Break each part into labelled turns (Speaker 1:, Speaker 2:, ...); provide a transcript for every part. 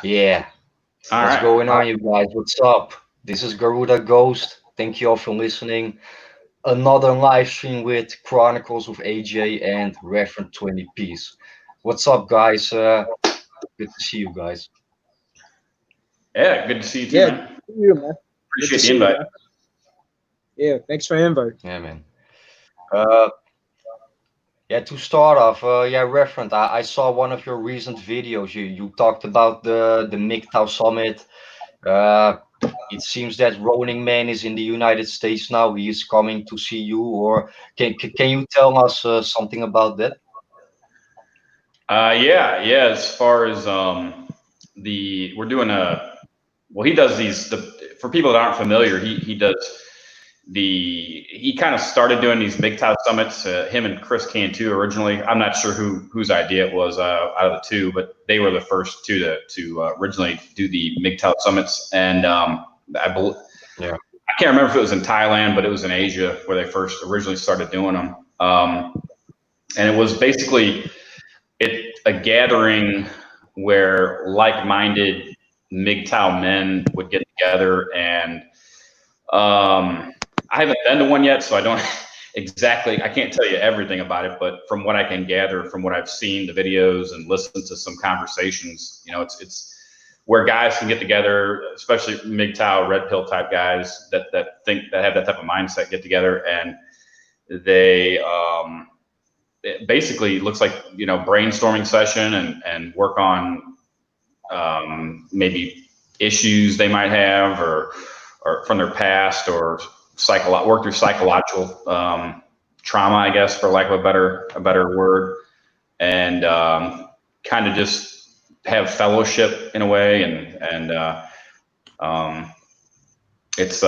Speaker 1: Yeah,
Speaker 2: All
Speaker 1: what's
Speaker 2: right.
Speaker 1: going on, you guys? What's up? This is Garuda Ghost. Thank you all for listening. Another live stream with Chronicles of AJ and Referent 20 Piece. What's up, guys? Good to see you guys.
Speaker 2: Yeah, good to see you too,
Speaker 3: Yeah, good
Speaker 2: man.
Speaker 3: to see you, man. Good to
Speaker 2: Appreciate the
Speaker 3: see you,
Speaker 2: invite.
Speaker 3: man. Yeah, thanks for the invite.
Speaker 1: Yeah, man. Uh, yeah, to start off, yeah, Referent, I saw one of your recent videos. You talked about the MGTOW summit. Uh, it seems that Rolling Man is in the United States now. He is coming to see you, or can you tell us something about that?
Speaker 2: Yeah. As far as we're doing he does for people that aren't familiar, he does he kind of started doing these MGTOW summits. Him and Chris Cantu originally. I'm not sure whose idea it was out of the two, but they were the first two to originally do the MGTOW summits, and
Speaker 1: Yeah.
Speaker 2: I can't remember if it was in Thailand, but it was in Asia where they first originally started doing them. And it was basically a gathering where like-minded MGTOW men would get together, and I haven't been to one yet, so I don't exactly, I can't tell you everything about it, but from what I can gather, from what I've seen, the videos and listened to some conversations, it's where guys can get together, especially MGTOW, red pill type guys that have that type of mindset, get together, and they it basically looks like brainstorming session and work on maybe issues they might have or from their past, or work through psychological trauma, I guess, for lack of a better word, and kind of just have fellowship in a way, and it's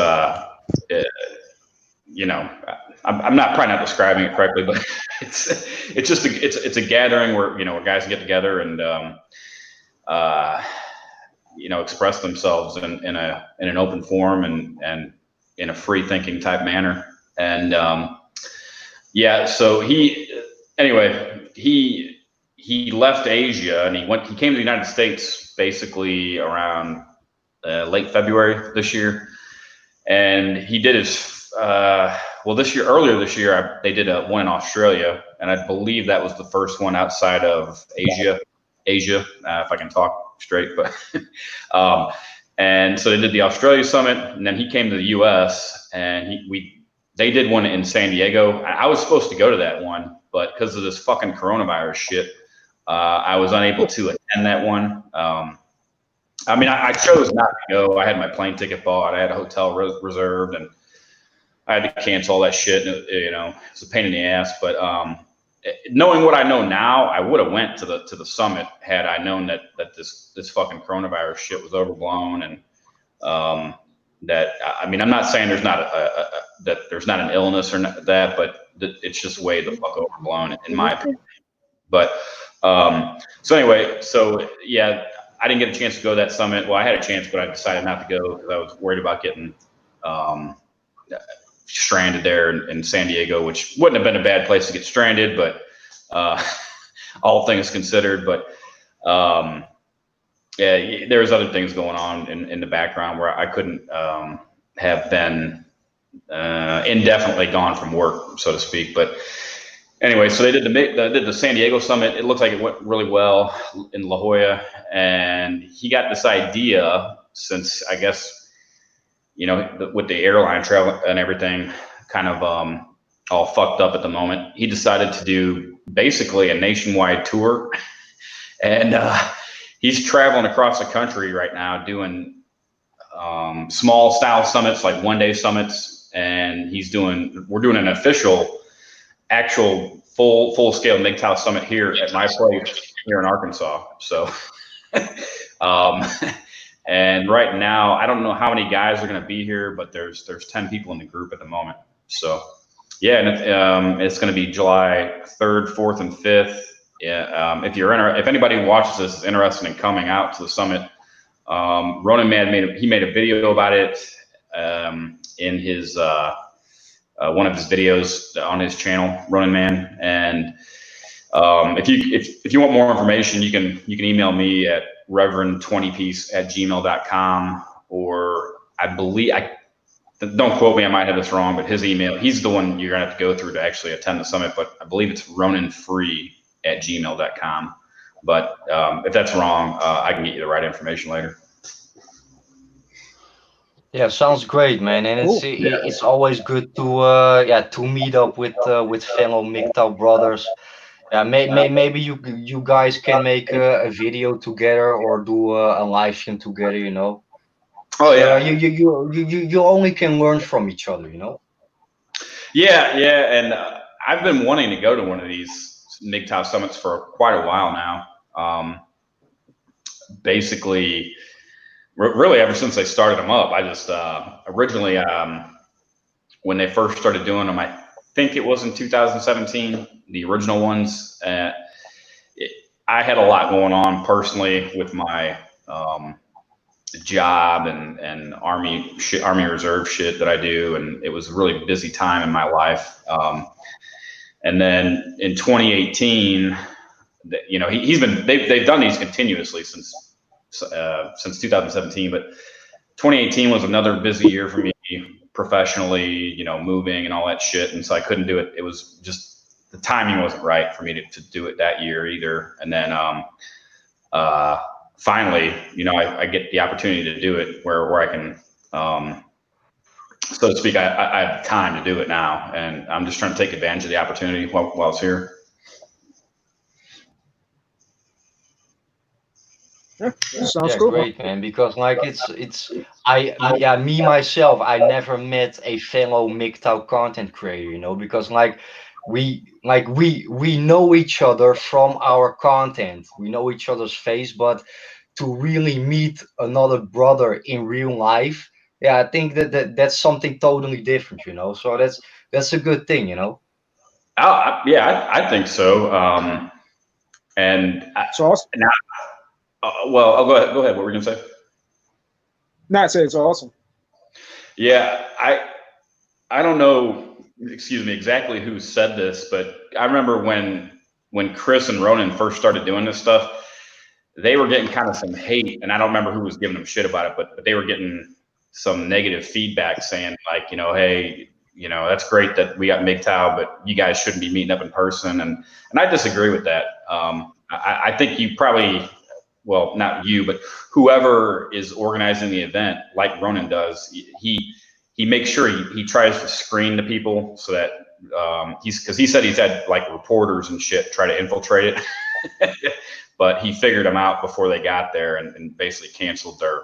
Speaker 2: I'm not probably not describing it correctly, but it's just it's a gathering where guys can get together and express themselves in an open forum and in a free thinking type manner. And so he left Asia and he came to the United States basically around late February this year, and he did his earlier this year they did one in Australia, and I believe that was the first one outside of Asia, if I can talk straight, but and so they did the Australia summit, and then he came to the US, and they did one in San Diego. I was supposed to go to that one, but because of this fucking coronavirus shit, I was unable to attend that one. I chose not to go. I had my plane ticket bought, I had a hotel reserved, and I had to cancel all that shit. And, it's a pain in the ass, but knowing what I know now, I would have went to the summit had I known that this fucking coronavirus shit was overblown, and that I'm not saying there's not that there's not an illness or that, but it's just way the fuck overblown in my opinion. But so anyway, yeah, I didn't get a chance to go to that summit. Well, I had a chance, but I decided not to go because I was worried about getting stranded there in San Diego, which wouldn't have been a bad place to get stranded, but all things considered. But yeah, there was other things going on in the background where I couldn't have been indefinitely gone from work, so to speak. But anyway, so they did the San Diego summit. It looks like it went really well in La Jolla, and he got this idea, since I guess with the airline travel and everything kind of all fucked up at the moment, he decided to do basically a nationwide tour, and he's traveling across the country right now doing small style summits, like one-day summits, and we're doing an actual full scale MGTOW summit here at my place here in Arkansas. So and right now I don't know how many guys are going to be here, but there's 10 people in the group at the moment. So yeah, and it's going to be July 3rd, 4th, and 5th. Yeah, if anybody watches this is interested in coming out to the summit, Ronan Man made a video about it in his one of his videos on his channel, Ronan Man. And if you want more information, you can email me at reverend20piece@gmail.com, or I believe don't quote me, I might have this wrong, but his email, he's the one you're gonna have to go through to actually attend the summit, but I believe it's ronanfree@gmail.com. But if that's wrong, I can get you the right information later.
Speaker 1: Yeah, sounds great, man. And
Speaker 3: Cool.
Speaker 1: it's always good to to meet up with fellow MGTOW brothers. Yeah, maybe you guys can make a video together or do a live stream together. You know,
Speaker 2: Oh
Speaker 1: so
Speaker 2: yeah,
Speaker 1: you only can learn from each other. You know.
Speaker 2: yeah, and I've been wanting to go to one of these MGTOW summits for quite a while now. Basically, really ever since they started them up. I just originally when they first started doing them, I think it was in 2017, the original ones. I had a lot going on personally with my job and Army Reserve shit that I do, and it was a really busy time in my life. And then in 2018, you know, they've done these continuously since 2017, but 2018 was another busy year for me professionally, you know, moving and all that shit, and so I couldn't do it. It was just the timing wasn't right for me to do it that year either. And then finally, you know, I get the opportunity to do it where I can, so to speak, I have time to do it now, and I'm just trying to take advantage of the opportunity while it's here.
Speaker 3: Yeah, sounds cool.
Speaker 1: Great, man. Because like me myself, I never met a fellow MGTOW content creator. You know, because like we know each other from our content. We know each other's face, but to really meet another brother in real life, yeah, I think that's something totally different. You know, so that's a good thing. You know.
Speaker 2: Yeah, I think so. And
Speaker 3: So awesome.
Speaker 2: now, well, I'll go ahead. Go ahead. What were you gonna say?
Speaker 3: No, I say it's awesome.
Speaker 2: Yeah, I don't know. Excuse me, exactly who said this, but I remember when Chris and Ronan first started doing this stuff, they were getting kind of some hate, and I don't remember who was giving them shit about it, but they were getting some negative feedback saying like, you know, hey, you know, that's great that we got MGTOW, but you guys shouldn't be meeting up in person, and I disagree with that. I think you probably, well, not you, but whoever is organizing the event, like Ronan does, he makes sure he tries to screen the people so that because he said he's had like reporters and shit try to infiltrate it. But he figured them out before they got there and basically canceled their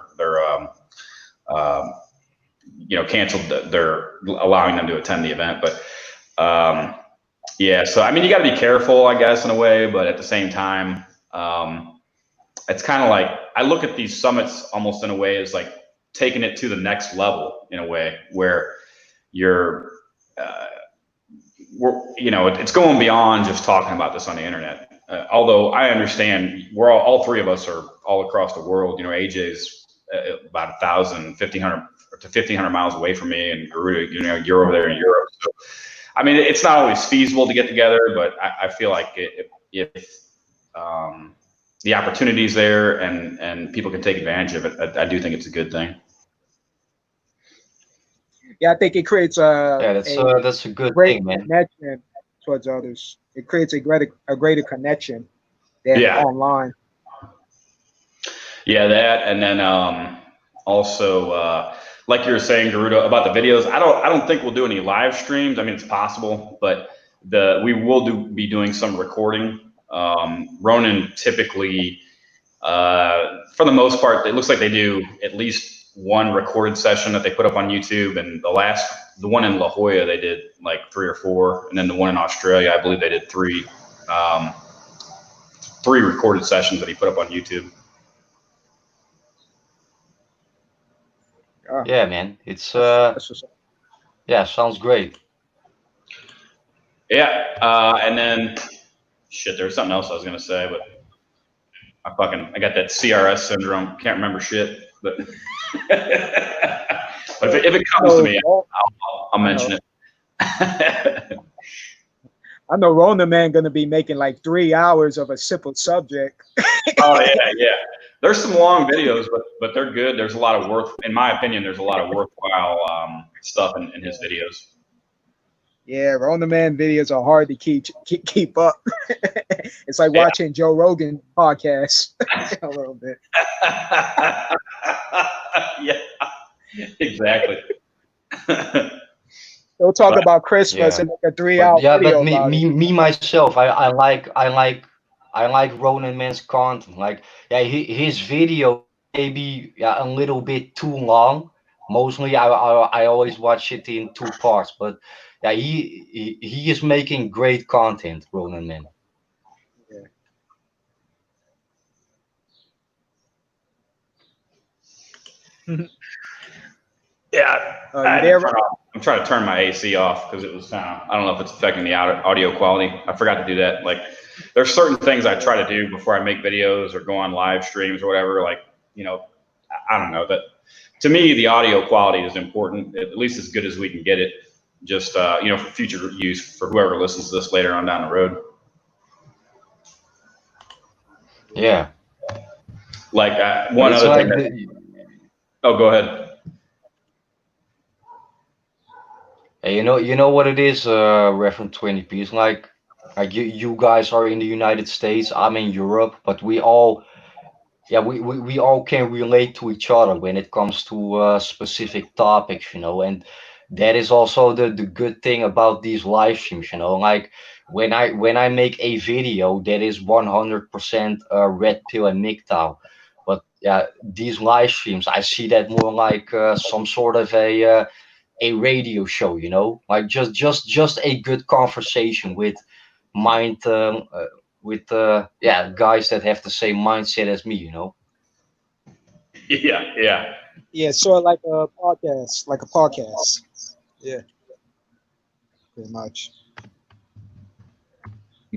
Speaker 2: you know, canceled their allowing them to attend the event. But yeah, so I mean, you got to be careful, I guess, in a way, but at the same time, it's kind of like I look at these summits almost in a way as like taking it to the next level in a way where you're you know, it's going beyond just talking about this on the internet. Although I understand we're all three of us are all across the world. You know, AJ's about 1,500 to 1,500 miles away from me, and Garuda, you know, you're over there in Europe. So, I mean, it's not always feasible to get together, but I feel like if the opportunity's there and people can take advantage of it, I do think it's a good thing.
Speaker 3: Yeah, I think it creates
Speaker 1: that's a good
Speaker 3: great
Speaker 1: thing, man.
Speaker 3: connection towards others. It creates a greater connection than online.
Speaker 2: Yeah, that, and then also like you were saying, Garuda, about the videos. I don't think we'll do any live streams. I mean, it's possible, but we will be doing some recording. Ronan typically, for the most part, it looks like they do at least one recorded session that they put up on YouTube, and the one in La Jolla, they did like 3 or 4, and then the one in Australia, I believe they did 3 recorded sessions that he put up on YouTube.
Speaker 1: Yeah, man, it's yeah, sounds great.
Speaker 2: Yeah, and then shit, there was something else I was gonna say, but I got that CRS syndrome. Can't remember shit, but but if it comes to me, I'll mention it.
Speaker 3: I know Rona man gonna be making like 3 hours of a simple subject.
Speaker 2: Oh yeah. There's some long videos, but they're good. There's a lot of in my opinion, there's a lot of worthwhile stuff in his videos.
Speaker 3: Yeah, Ronin Man videos are hard to keep up. It's like watching Joe Rogan podcast a little bit.
Speaker 2: Yeah, exactly.
Speaker 3: They'll talk about Christmas and make a 3-hour video
Speaker 1: but
Speaker 3: about it.
Speaker 1: me myself, I like Ronan Man's content. Like, yeah, his video maybe a little bit too long. Mostly, I always watch it in 2 parts. But yeah, he is making great content, Ronan Man.
Speaker 3: Yeah.
Speaker 2: Yeah, I'm trying to turn my AC off because it was kind of, I don't know if it's affecting the audio quality. I forgot to do that. Like, there's certain things I try to do before I make videos or go on live streams or whatever. Like, I don't know. But to me, the audio quality is important, at least as good as we can get it. Just, for future use for whoever listens to this later on down the road.
Speaker 1: Yeah.
Speaker 2: Like one other thing. Oh, go ahead.
Speaker 1: Hey, you know what it is, Reverend 20p. It's like you guys are in the United States, I'm in Europe, but we all can relate to each other when it comes to specific topics, and that is also the good thing about these live streams, like when I make a video that is 100% Red Pill and MGTOW, but yeah, these live streams I see that more like some sort of a radio show, like just a good conversation with mind with guys that have the same mindset as me,
Speaker 3: Yeah, sort of like a podcast, yeah, pretty much.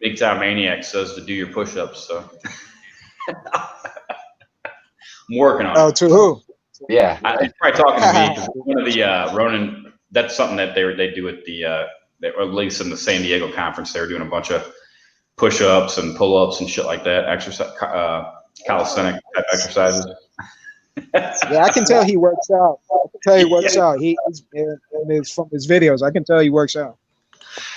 Speaker 2: MGTOW Maniac says to do your push-ups, so I'm working on it.
Speaker 3: Oh, to who?
Speaker 1: Yeah,
Speaker 2: he's probably talking to me. One of the Ronin, that's something that they do at the or at least in the San Diego conference. They were doing a bunch of push-ups and pull-ups and shit like that, exercise, calisthenic type exercises.
Speaker 3: Yeah, I can tell he works out. I can tell he works out. From his videos, I can tell he works out.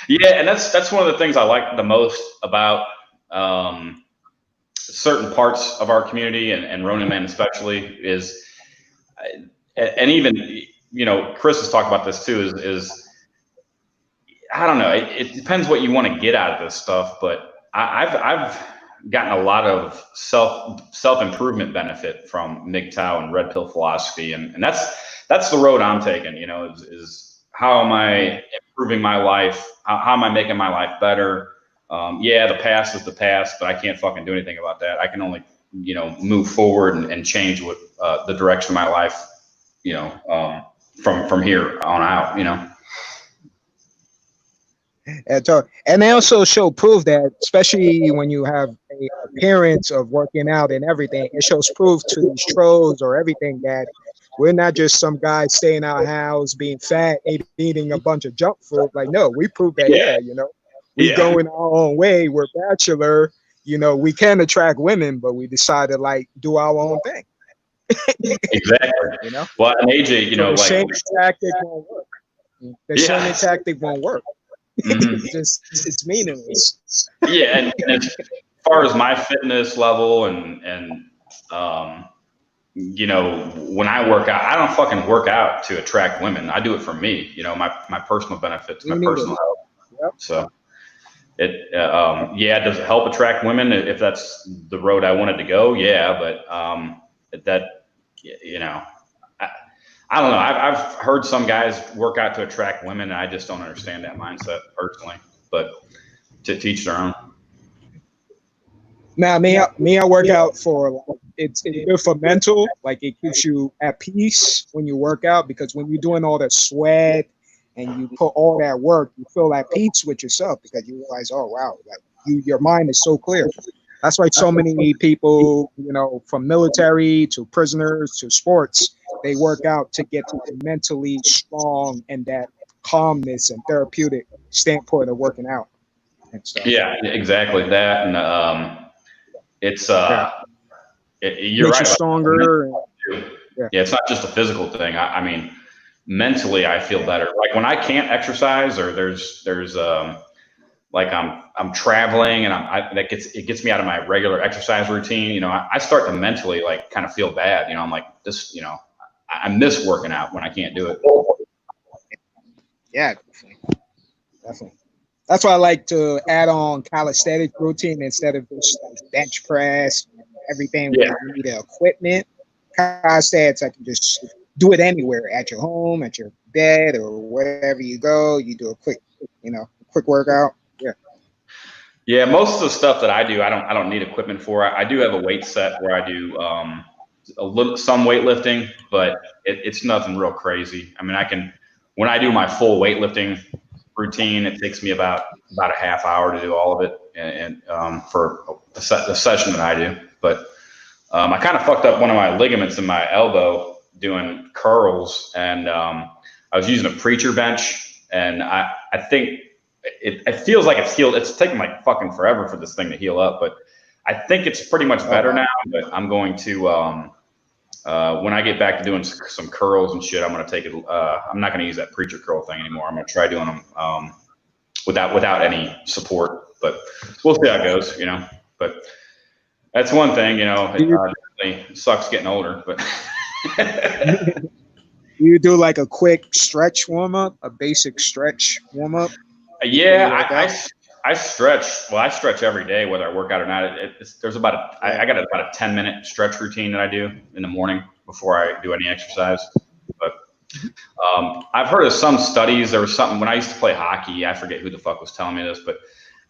Speaker 2: Yeah, and that's one of the things I like the most about certain parts of our community and Ronin Man especially is, and even Chris has talked about this too. Is I don't know. It depends what you want to get out of this stuff, but I've gotten a lot of self improvement benefit from MGTOW and Red Pill philosophy, and that's the road I'm taking. Is how am I improving my life? How am I making my life better? The past is the past, but I can't fucking do anything about that. I can only move forward and change what the direction of my life from here on out.
Speaker 3: And they also show proof that, especially when you have a appearance of working out and everything, it shows proof to these trolls or everything that we're not just some guy staying in our house being fat, eating a bunch of junk food. Like, no, we prove that, we go in our own way. We're bachelor, we can attract women, but we decided do our own thing.
Speaker 2: Exactly. Well, and AJ,
Speaker 3: so the shaming tactic won't work. The shaming tactic won't work. Mm-hmm. It's meaningless.
Speaker 2: Yeah, and as far as my fitness level and when I work out, I don't fucking work out to attract women. I do it for me, my personal benefits, my personal health. Yep. So does it help attract women if that's the road I wanted to go? Yeah, but I don't know. I've heard some guys work out to attract women, and I just don't understand that mindset personally. But to teach their own.
Speaker 3: Now, I work out for it's good for mental. Like, it keeps you at peace when you work out, because when you're doing all that sweat and you put all that work, you feel at peace with yourself because you realize, oh wow, your mind is so clear. That's why so many people, from military to prisoners to sports, they work out to get mentally strong and that calmness and therapeutic standpoint of working out and stuff.
Speaker 2: Yeah, exactly that. And it's You're
Speaker 3: makes
Speaker 2: right.
Speaker 3: you stronger.
Speaker 2: Yeah, it's not just a physical thing. I mean, mentally, I feel better. Like when I can't exercise, or there's like I'm traveling and it gets me out of my regular exercise routine. You know, I start to mentally like kind of feel bad. You know, I'm like this. You know, I miss working out when I can't do it.
Speaker 3: Yeah, definitely. That's why I like to add on calisthenic routine instead of just like bench press, everything where you need the equipment. Calisthenics, I can just do it anywhere at your home, at your bed, or wherever you go. You do a quick workout. Yeah.
Speaker 2: Yeah, most of the stuff that I do, I don't need equipment for. I do have a weight set where I do some weightlifting, but it's nothing real crazy. I mean, when I do my full weightlifting routine, it takes me about a half hour to do all of it, and for the session that I do. But I kind of fucked up one of my ligaments in my elbow doing curls, and I was using a preacher bench, and I think it feels like it's healed. It's taken like fucking forever for this thing to heal up, but I think it's pretty much better now. But I'm going to when I get back to doing some curls and shit, I'm going to take it. I'm not going to use that preacher curl thing anymore. I'm going to try doing them without any support. But we'll see how it goes, you know. But that's one thing, you know. It definitely sucks getting older, but.
Speaker 3: You do like a quick stretch warm up, a basic stretch warm up.
Speaker 2: Yeah, I stretch. Well, I stretch every day, whether I work out or not. There's I got about a 10-minute stretch routine that I do in the morning before I do any exercise. But I've heard of some studies. There was something when I used to play hockey. I forget who the fuck was telling me this, but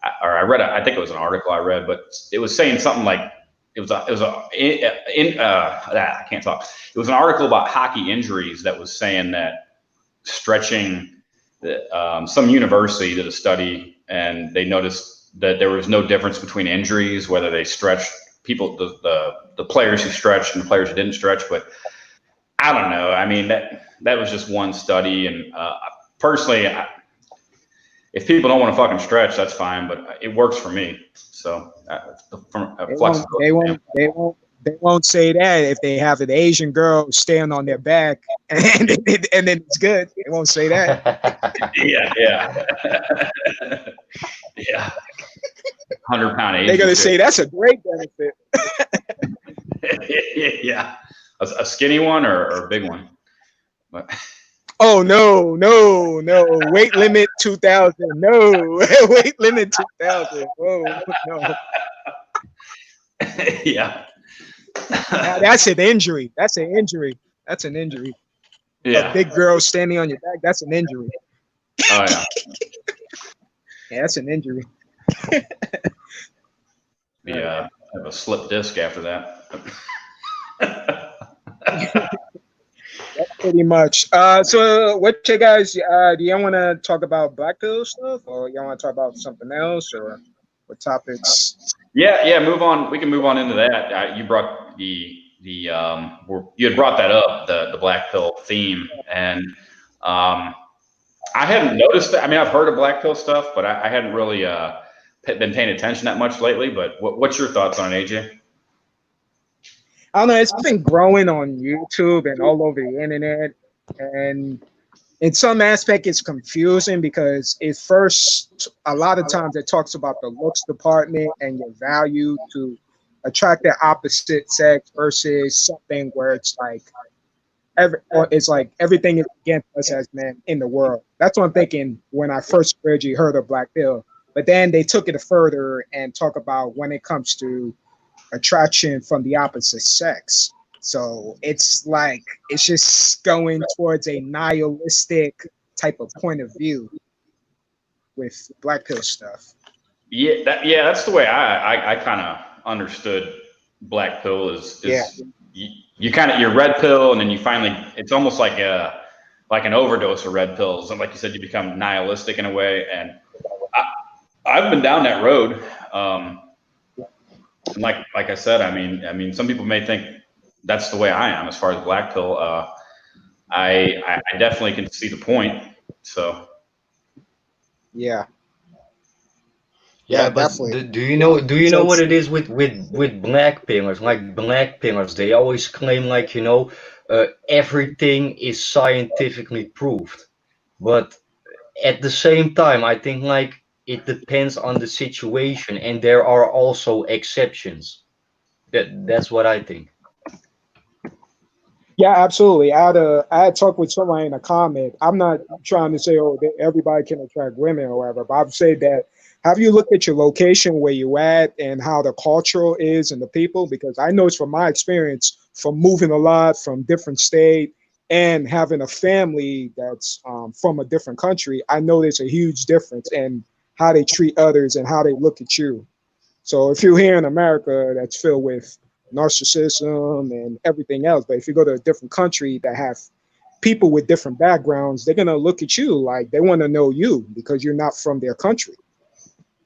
Speaker 2: I read. I think it was an article I read, but it was saying something like I can't talk. It was an article about hockey injuries that was saying that stretching. Some university did a study, and they noticed that there was no difference between injuries, whether they stretched the players who stretched and the players who didn't stretch. But I don't know. I mean, that was just one study, and personally, if people don't want to fucking stretch, that's fine, but it works for me. So
Speaker 3: They won't say that if they have an Asian girl stand on their back and then it's good. They won't say that.
Speaker 2: Yeah. Yeah. 100-pound Asian.
Speaker 3: They're gonna say that's a great benefit.
Speaker 2: Yeah. A skinny one or a big one? But.
Speaker 3: Oh no! Weight limit 2,000. No, weight limit 2,000. Whoa, no.
Speaker 2: Yeah.
Speaker 3: That's an injury. Yeah. A big girl standing on your back. That's an injury.
Speaker 2: Oh yeah.
Speaker 3: Yeah, that's an injury.
Speaker 2: Yeah, I have a slip disc after that.
Speaker 3: That's pretty much. So what you guys, do y'all want to talk about Black Pill stuff, or y'all want to talk about something else, or what topics?
Speaker 2: Yeah, move on. We can move on into that. You brought you had brought that up, the Black Pill theme, and I hadn't noticed that. I mean, I've heard of Black Pill stuff, but I hadn't really been paying attention that much lately. But what's your thoughts on it, AJ?
Speaker 3: I don't know. It's been growing on YouTube and all over the internet, and in some aspect, it's confusing because a lot of times it talks about the looks department and your value to attract the opposite sex versus something where it's like everything is against us as men in the world. That's what I'm thinking when I first heard of Black Pill. But then they took it further and talk about when it comes to attraction from the opposite sex. So it's like it's just going towards a nihilistic type of point of view with Black Pill stuff.
Speaker 2: Yeah, that's the way I kind of understood Black Pill is you're red pill, and then you finally it's almost like an overdose of red pills, and like you said, you become nihilistic in a way. And I've been down that road. Like I said, I mean, some people may think that's the way I am as far as Black Pill. I definitely can see the point. So.
Speaker 3: Yeah. Yeah,
Speaker 1: Yeah, but
Speaker 3: definitely.
Speaker 1: do you
Speaker 3: So
Speaker 1: know what
Speaker 3: it's
Speaker 1: it is with black pillars? Like black pillars, they always claim like, everything is scientifically proved. But at the same time, I think like it depends on the situation, and there are also exceptions. That's what I think.
Speaker 3: Yeah, absolutely. I had talked with somebody in a comment. I'm not trying to say, oh, that everybody can attract women or whatever, but I've said that, have you looked at your location where you at and how the culture is and the people? Because I know it's from my experience from moving a lot from different state and having a family that's from a different country. I know there's a huge difference in how they treat others and how they look at you. So if you're here in America, that's filled with narcissism and everything else. But if you go to a different country that have people with different backgrounds, they're gonna look at you like they want to know you because you're not from their country.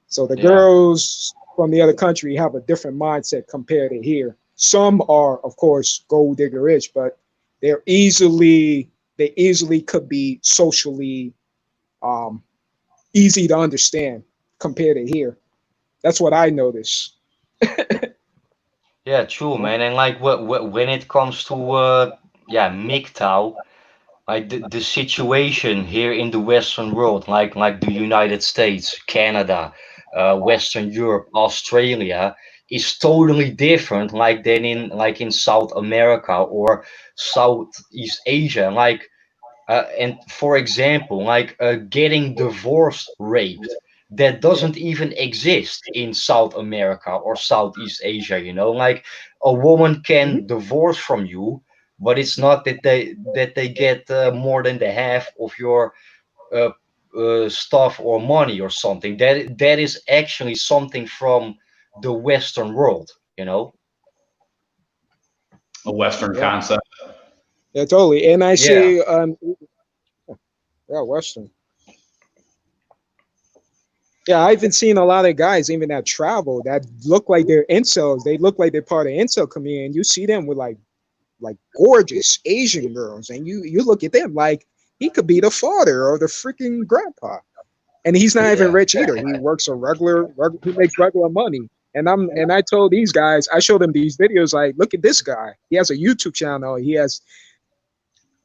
Speaker 3: So the
Speaker 1: Yeah.
Speaker 3: girls from the other country have a different mindset compared to here. Some are, of course, gold digger rich, but they're easily they easily could be socially um, easy to understand compared to here. That's what I notice.
Speaker 1: Yeah, true, man. And like when it comes to MGTOW, like the situation here in the Western world, like the United States, Canada, Western Europe, Australia, is totally different than in South America or Southeast Asia. And for example, getting divorced, raped, that
Speaker 3: Yeah.
Speaker 1: doesn't even exist in South America or Southeast Asia. Like a woman
Speaker 3: Mhm.
Speaker 1: can divorce from you, but it's not that they get more than the half of your uh, stuff or money or something. That is actually something from the Western world.
Speaker 2: A Western
Speaker 3: Yeah.
Speaker 2: concept.
Speaker 3: Yeah, totally. And I
Speaker 1: Yeah.
Speaker 3: see, yeah, Western. Yeah, I've even seen a lot of guys, even that travel, that look like they're incels. They look like they're part of incel community, and you see them with like gorgeous Asian girls, and you look at them like he could be the father or the freaking grandpa, and he's not even
Speaker 1: Yeah.
Speaker 3: rich either. He works a he makes regular money. And I told these guys, I showed them these videos, like, look at this guy. He has a YouTube channel. He has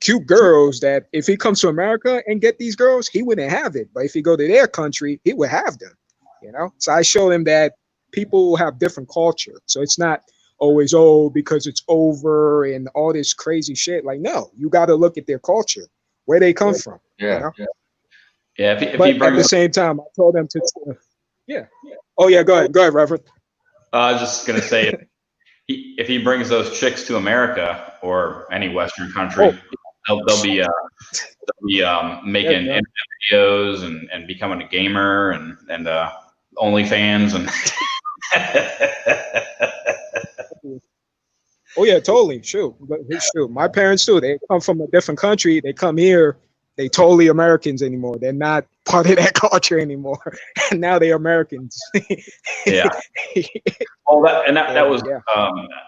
Speaker 3: cute girls that if he comes to America and get these girls, he wouldn't have it. But if he go to their country, he would have them. So I show him that people have different culture. So it's not always because it's over and all this crazy shit. Like, no, you got to look at their culture, where they come from. You
Speaker 1: Yeah.
Speaker 3: know.
Speaker 2: Yeah, if he
Speaker 3: But at the
Speaker 2: brings,
Speaker 3: same time, I told them to, yeah. Oh yeah, go ahead, Reverend.
Speaker 2: I was just gonna say, if he brings those chicks to America or any Western country,
Speaker 3: Oh
Speaker 2: they'll be
Speaker 3: yeah,
Speaker 2: making
Speaker 3: yeah.
Speaker 2: internet videos and becoming a gamer and OnlyFans and
Speaker 3: Oh yeah, totally. Shoot, shoot. My parents too. They come from a different country. They come here. They totally Americans anymore. They're not part of that culture anymore. And now they're Americans.
Speaker 2: yeah. Well, that
Speaker 3: So
Speaker 2: was
Speaker 3: yeah,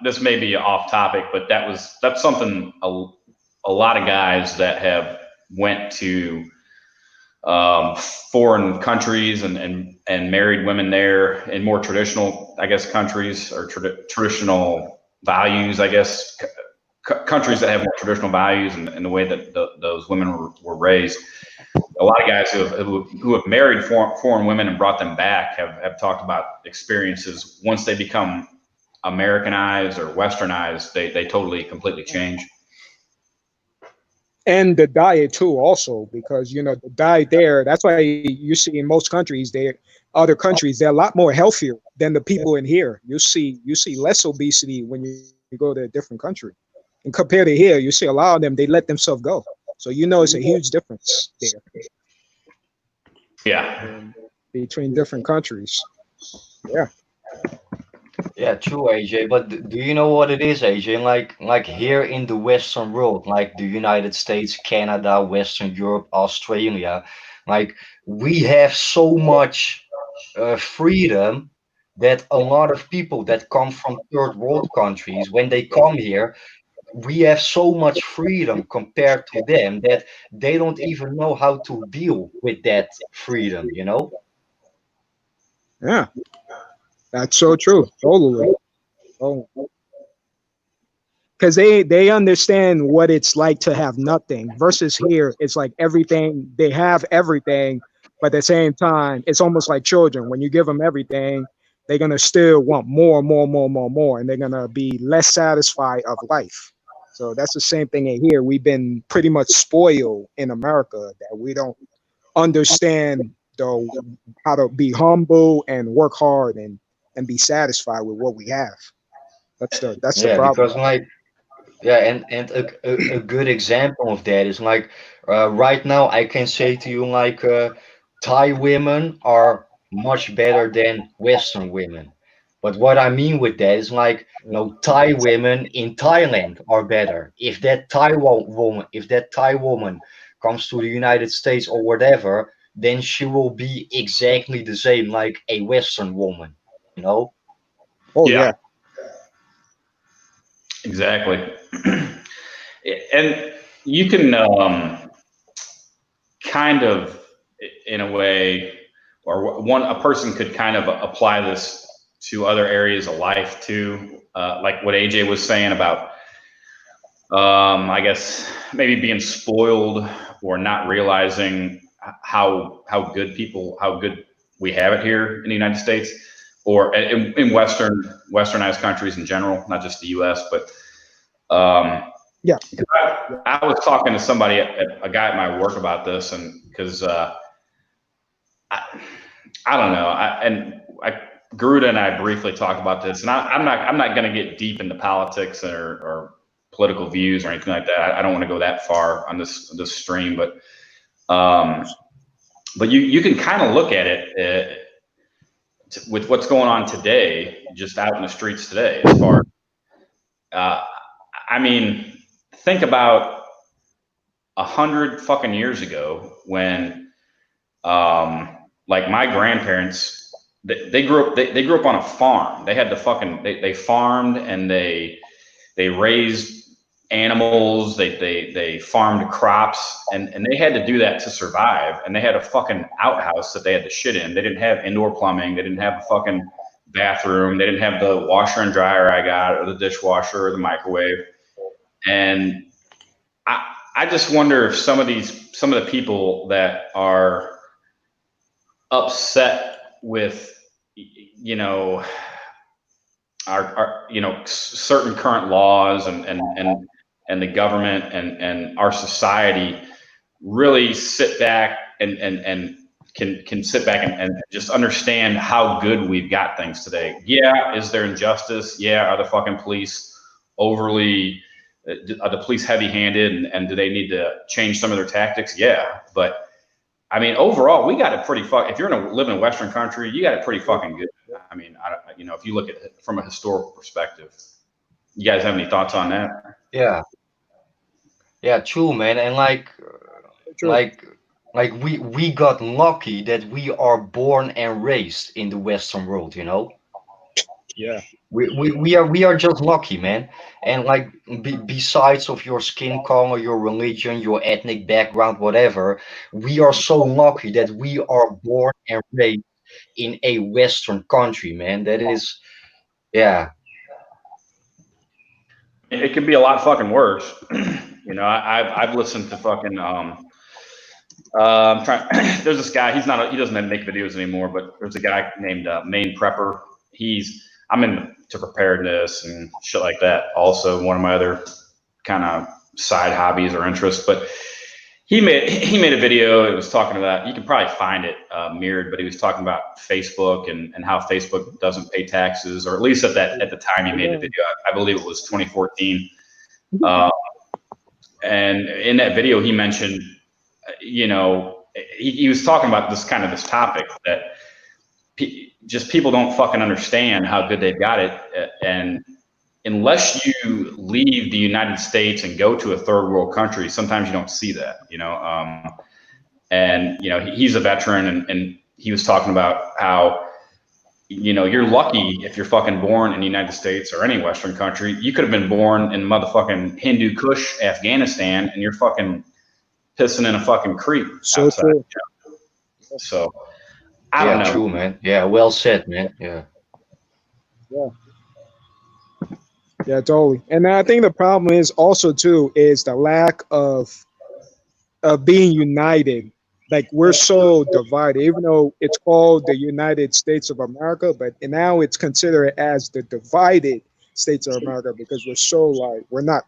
Speaker 2: this may be off topic, but that's something a lot of guys that have went to foreign countries and married women there in more traditional, I guess, countries or traditional values, I guess, countries that have more traditional values and the way that those women were raised. A lot of guys who have married foreign women and brought them back have talked about experiences once they become Americanized or Westernized, they totally completely change.
Speaker 3: and the diet too, also because the diet there. That's why you see in most countries, other countries, they're a lot more healthier than the people in here. You see less obesity when you go to a different country, and compared to here, you see a lot of them they let themselves go. So it's a huge difference there
Speaker 2: Yeah.
Speaker 3: between different countries. Yeah.
Speaker 1: Yeah, true, AJ. But do you know what it is, AJ? Like here in the Western world, like the United States, Canada, Western Europe, Australia, like we have so much freedom that a lot of people that come from third world countries, when they come here, we have so much freedom compared to them that they don't even know how to deal with that freedom.
Speaker 3: Yeah, that's so true. Totally. Oh, because they understand what it's like to have nothing versus here it's like everything, they have everything, but at the same time it's almost like children. When you give them everything, they're going to still want more, more, more, more, more, and they're going to be less satisfied of life. So that's the same thing in here. We've been pretty much spoiled in America that we don't understand the how to be humble and work hard and be satisfied with what we have. That's the
Speaker 1: Yeah,
Speaker 3: problem.
Speaker 1: because like yeah, and a good example of that is like right now I can say to you like Thai women are much better than Western women. But what I mean with that is like no Thai women in Thailand are better. If that Thai woman comes to the United States or whatever, then she will be exactly the same like a Western woman, you know?
Speaker 3: Oh
Speaker 2: Yeah,
Speaker 3: yeah.
Speaker 2: exactly. And you can kind of, in a way, or a person could kind of apply this to other areas of life too, like what AJ was saying about, I guess maybe being spoiled or not realizing how good we have it here in the United States, or in westernized countries in general, not just the U.S. But
Speaker 3: Yeah.
Speaker 2: I was talking to somebody, a guy at my work about this, and because I don't know, Garuda and I briefly talked about this, and I'm not going to get deep into politics or political views or anything like that. I don't want to go that far on this stream, but you can kind of look at it with what's going on today, just out in the streets today, as far. Uh, I mean, think about 100 fucking years ago when, like my grandparents, they grew up. They grew up on a farm. They had to fucking they farmed and they raised animals. They farmed crops and they had to do that to survive. And they had a fucking outhouse that they had to shit in. They didn't have indoor plumbing. They didn't have a fucking bathroom. They didn't have the washer and dryer I got, or the dishwasher, or the microwave. And I just wonder if some of the people that are upset with, you know, our certain current laws and the government and our society really sit back and can sit back and just understand how good we've got things today. Yeah, is there injustice? Yeah, are the fucking police overly? Are the police heavy-handed, and do they need to change some of their tactics? Yeah, but I mean, overall, we got it pretty If you're live in a Western country, you got it pretty fucking good. I mean, if you look at it from a historical perspective, you guys have any thoughts on that?
Speaker 1: Yeah. Yeah, true, man. And
Speaker 3: True.
Speaker 1: like we got lucky that we are born and raised in the Western world, you know?
Speaker 3: Yeah.
Speaker 1: We are just lucky, man. And like besides of your skin color, your religion, your ethnic background, whatever, we are so lucky that we are born and raised in a Western country, man. That is, yeah,
Speaker 2: It could be a lot fucking worse. I've listened to fucking I'm trying. There's this guy. He doesn't make videos anymore, but there's a guy named Main Prepper. I'm into preparedness and shit like that. Also, one of my other kind of side hobbies or interests. But he made a video. It was talking about, you can probably find it mirrored, but he was talking about Facebook and how Facebook doesn't pay taxes, or at least at the time he made the video. I believe it was 2014. And in that video, he mentioned, he was talking about this topic that just people don't fucking understand how good they've got it. And unless you leave the United States and go to a third world country, sometimes you don't see that, and, he's a veteran and he was talking about how, you're lucky if you're fucking born in the United States or any Western country. You could have been born in motherfucking Hindu Kush, Afghanistan, and you're fucking pissing in a fucking creek
Speaker 3: So
Speaker 2: outside.
Speaker 3: true.
Speaker 2: So I don't
Speaker 1: Yeah,
Speaker 2: know.
Speaker 1: true, man. Yeah, well said, man. Yeah.
Speaker 3: Yeah, yeah, totally. And I think the problem is also too is the lack of being united. Like we're so divided, even though it's called the United States of America, but now it's considered as the divided States of America because we're so like we're not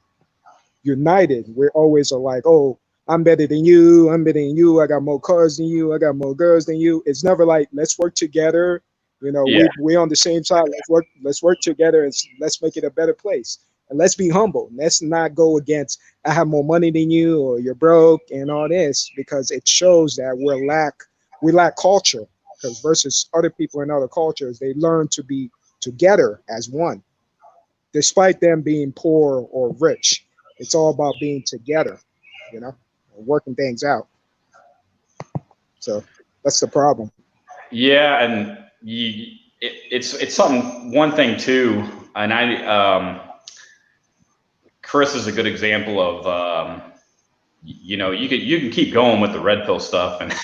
Speaker 3: united. We're always like, oh, I'm better than you. I'm better than you. I got more cars than you. I got more girls than you. It's never like let's work together. You know,
Speaker 2: Yeah,
Speaker 3: we on the same side. Let's work. Let's work together and let's make it a better place. And let's be humble. Let's not go against. I have more money than you, or you're broke, and all this because it shows that we lack culture. Because versus other people in other cultures, they learn to be together as one despite them being poor or rich. It's all about being together, you know, working things out. So that's the problem.
Speaker 2: yeah, and it's something. One thing too, and Chris is a good example of you can keep going with the red pill stuff, and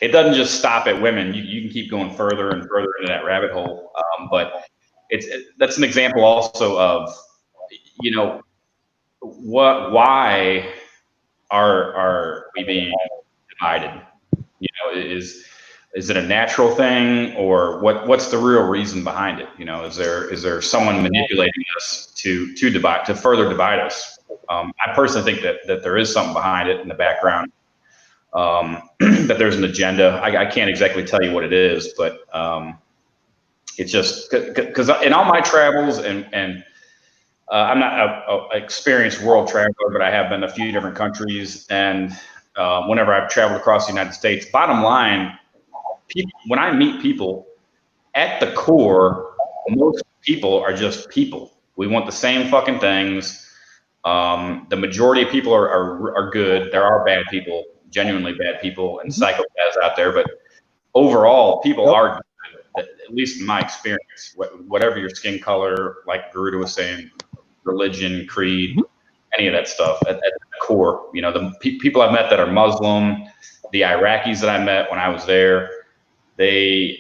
Speaker 2: it doesn't just stop at women. You can keep going further and further into that rabbit hole. But that's an example also of you know why are we being divided? Is it a natural thing, or what's the real reason behind it? Is there someone manipulating us to divide, to further divide us? I personally think that there is something behind it in the background. That there's an agenda. I can't exactly tell you what it is, but it's just because in all my travels, and I'm not a experienced world traveler, but I have been to a few different countries, and whenever I've traveled across the United States, bottom line, when I meet people, at the core, most people are just people. We want the same fucking things. The majority of people are good. There are bad people, genuinely bad people, and psychopaths out there, but overall, people
Speaker 3: Yep.
Speaker 2: are good, at least in my experience. Whatever your skin color, like Garuda was saying, religion, creed, any of that stuff, at the core, the people I've met that are Muslim, the Iraqis that I met when I was there, they're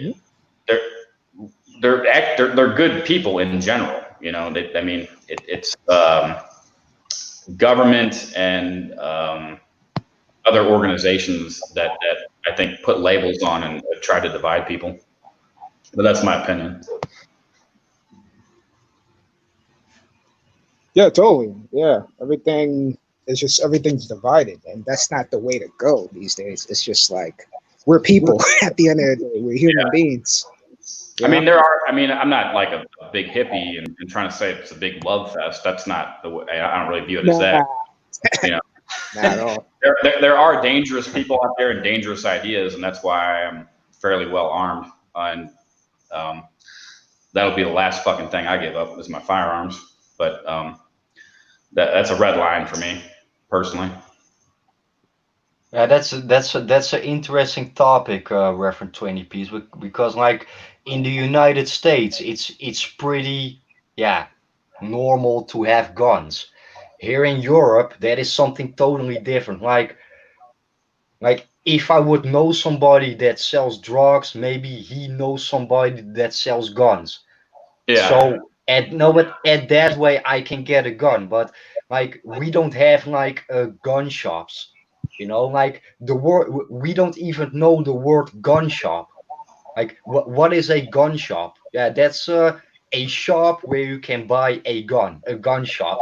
Speaker 2: they're good people in general. It's government and other organizations that I think put labels on and try to divide people. But that's my opinion.
Speaker 3: Yeah, totally. Yeah, everything's divided, and that's not the way to go these days. It's just like we're people at the end of the day. We're human beings. You know?
Speaker 2: I'm not like a big hippie and trying to say it's a big love fest. That's not the way. I don't really view it as that.
Speaker 3: Nah,
Speaker 2: You know,
Speaker 3: not at all.
Speaker 2: there are dangerous people out there and dangerous ideas, and that's why I'm fairly well armed. And um, that'll be the last fucking thing I give up is my firearms. But that's a red line for me personally.
Speaker 1: Yeah, that's an interesting topic, Reverend 20 piece, because like in the United States, it's pretty, yeah, normal to have guns. Here in Europe, that is something totally different. Like if I would know somebody that sells drugs, maybe he knows somebody that sells guns.
Speaker 2: Yeah,
Speaker 1: So at that way I can get a gun, but like we don't have like gun shops, like the word we don't even know the word gun shop. Like what is a gun shop? Yeah, that's a shop where you can buy a gun shop,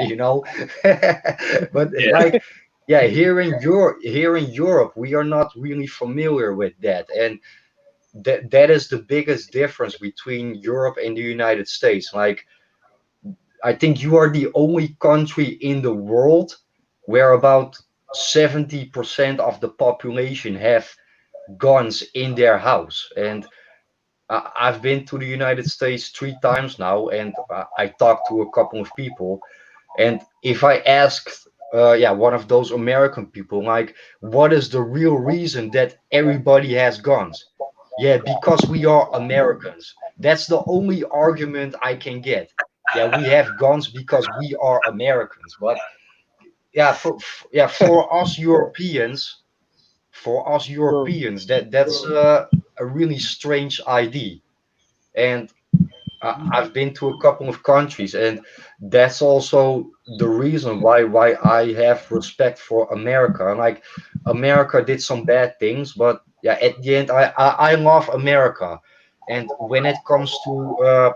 Speaker 1: but
Speaker 2: yeah,
Speaker 1: like yeah, here in Europe we are not really familiar with that, and that is the biggest difference between Europe and the United States. Like I think you are the only country in the world where about 70% of the population have guns in their house. And I've been to the United States 3 times now, and I talked to a couple of people. And if I asked, yeah, one of those American people, like, what is the real reason that everybody has guns? Yeah, because we are Americans. That's the only argument I can get. Yeah, we have guns because we are Americans. But yeah, for us Europeans,
Speaker 3: Bro,
Speaker 1: that's a really strange ID. And I've been to a couple of countries, and that's also the reason why I have respect for America. Like America did some bad things, but yeah, at the end, I love America. And when it comes to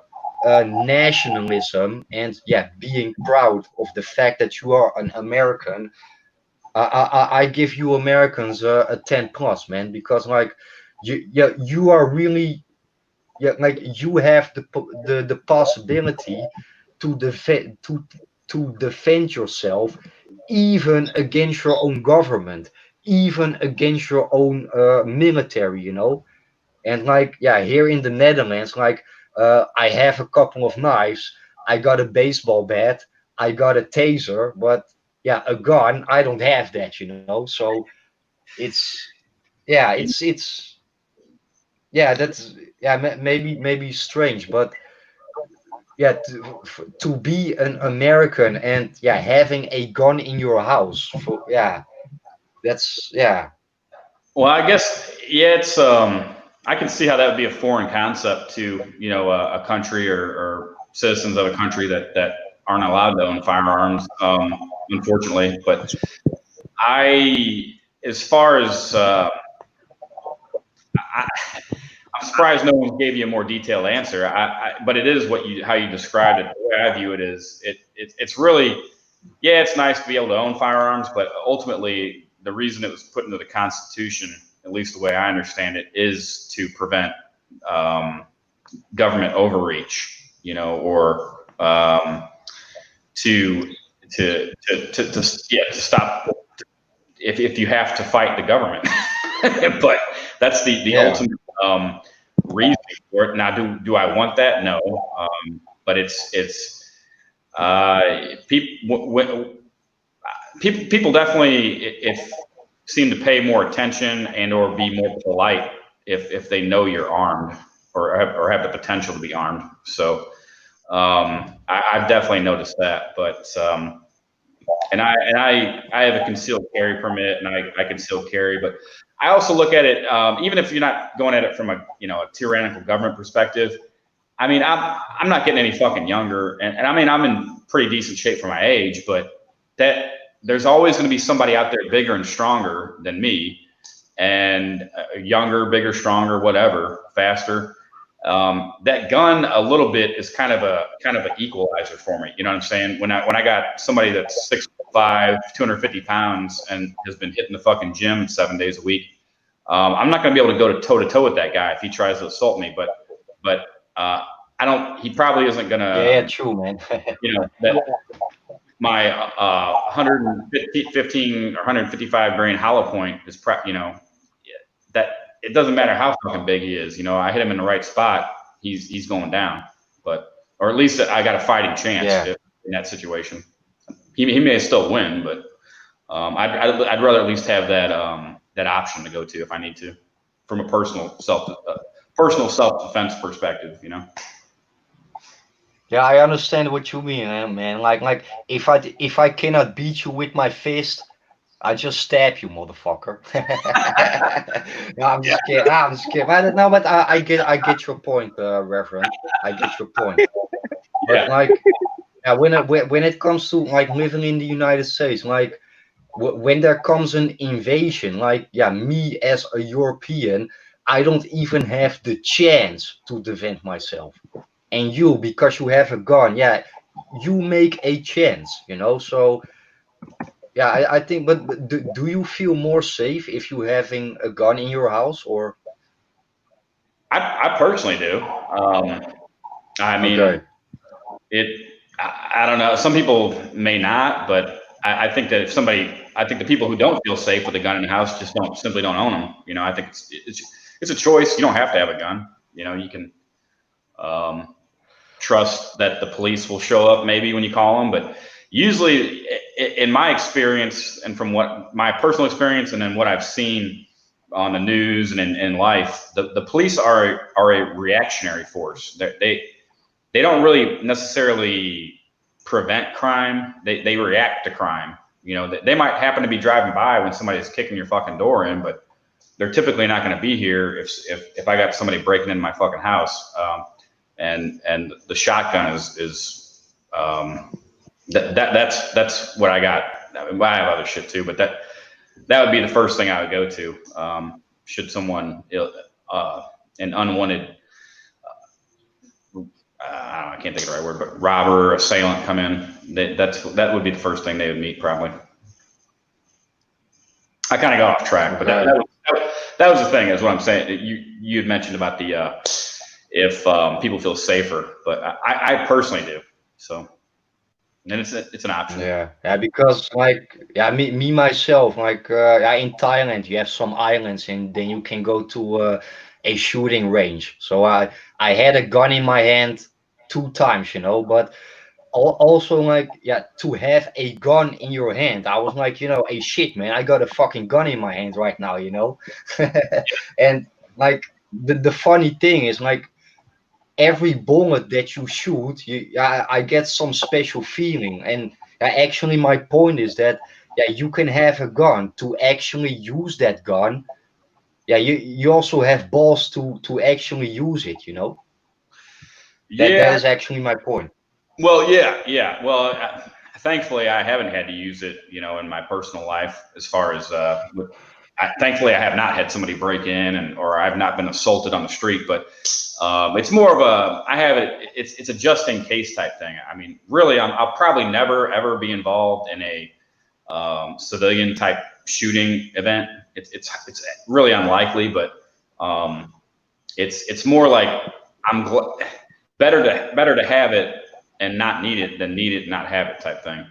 Speaker 1: nationalism and yeah, being proud of the fact that you are an American, I give you Americans a 10 plus, man, because like you are really yeah, like you have the possibility to defend yourself even against your own government, even against your own military, you know. And like yeah, here in the Netherlands, like I have a couple of knives, I got a baseball bat, I got a taser, but yeah, a gun, I don't have that, you know. So it's yeah, it's yeah, that's yeah, maybe strange, but yeah, to be an American and yeah, having a gun in your house for yeah, that's yeah,
Speaker 2: Well, I guess yeah, it's I can see how that would be a foreign concept to a country or citizens of a country that aren't allowed to own firearms, unfortunately. But as far as I'm surprised no one gave you a more detailed answer. But it is how you described it. The way I view it is it's really yeah, it's nice to be able to own firearms, but ultimately the reason it was put into the Constitution, at least the way I understand it, is to prevent government overreach, or to stop if you have to fight the government. But that's the
Speaker 1: yeah,
Speaker 2: ultimate reason for it. Now, do I want that? No, but it's people definitely if seem to pay more attention and or be more polite if they know you're armed or have the potential to be armed. So I've definitely noticed that, but and I have a concealed carry permit and I can still carry, but I also look at it even if you're not going at it from a tyrannical government perspective. I mean, I'm not getting any fucking younger, and I mean I'm in pretty decent shape for my age, but that there's always going to be somebody out there bigger and stronger than me, and younger, bigger, stronger, whatever, faster. That gun a little bit is kind of an equalizer for me. You know what I'm saying? When I got somebody that's 6'5", 250 pounds and has been hitting the fucking gym 7 days a week, I'm not going to be able to go toe to toe with that guy if he tries to assault me. But I don't. He probably isn't going
Speaker 1: yeah,
Speaker 2: to.
Speaker 1: true, man.
Speaker 2: That my 115 or 155 grain hollow point is that it doesn't matter how fucking big he is. I hit him in the right spot, he's going down. But or at least I got a fighting chance
Speaker 1: Yeah.
Speaker 2: in that situation. He may still win, but I'd rather at least have that option to go to if I need to, from a personal self defense perspective.
Speaker 1: Yeah, I understand what you mean, man. Like if I cannot beat you with my fist, I just stab you, motherfucker. No, I'm just kidding. I'm just kidding. No, but I get your point, Reverend. I get your point. But
Speaker 2: Yeah.
Speaker 1: like, yeah, when it comes to like living in the United States, like when there comes an invasion, like yeah, me as a European, I don't even have the chance to defend myself. And you, because you have a gun, yeah, you make a chance, you know. So yeah, I think, but do you feel more safe if you having a gun in your house or?
Speaker 2: I personally do. I
Speaker 1: Okay.
Speaker 2: mean, I don't know. Some people may not, but I think that I think the people who don't feel safe with a gun in the house just simply don't own them. I think it's a choice. You don't have to have a gun. You can um, trust that the police will show up maybe when you call them, but usually, in my experience and from what my personal experience and then what I've seen on the news and in life, the police are a reactionary force. They don't really necessarily prevent crime. They react to crime. They might happen to be driving by when somebody's kicking your fucking door in, but they're typically not going to be here if I got somebody breaking into my fucking house. And the shotgun is that's what I got. I mean, I have other shit too, but that would be the first thing I would go to. Should someone an unwanted I can't think of the right word, but robber or assailant come in, that would be the first thing they would meet probably. I kind of got off track, but that was the thing, is what I'm saying. You had mentioned about the if people feel safer, but I personally do. So, and it's an option.
Speaker 1: Yeah, because like, me myself, like, in Thailand you have some islands, and then you can go to a shooting range. So I had a gun in my hand 2 times, but also, like, to have a gun in your hand, I was like, hey, shit, man, I got a fucking gun in my hand right now, and like the funny thing is, like, every bullet that you shoot, I get some special feeling. And actually my point is that you can have a gun to actually use that gun. You also have balls to actually use it, that is actually my point.
Speaker 2: Well, yeah. Well, thankfully, I haven't had to use it, in my personal life. As far as, thankfully, I have not had somebody break in, or I've not been assaulted on the street. But it's more of I have it. It's a just in case type thing. I mean, really, I'll probably never ever be involved in a civilian type shooting event. It's really unlikely, but it's more like better to have it and not need it than need it and not have it type thing,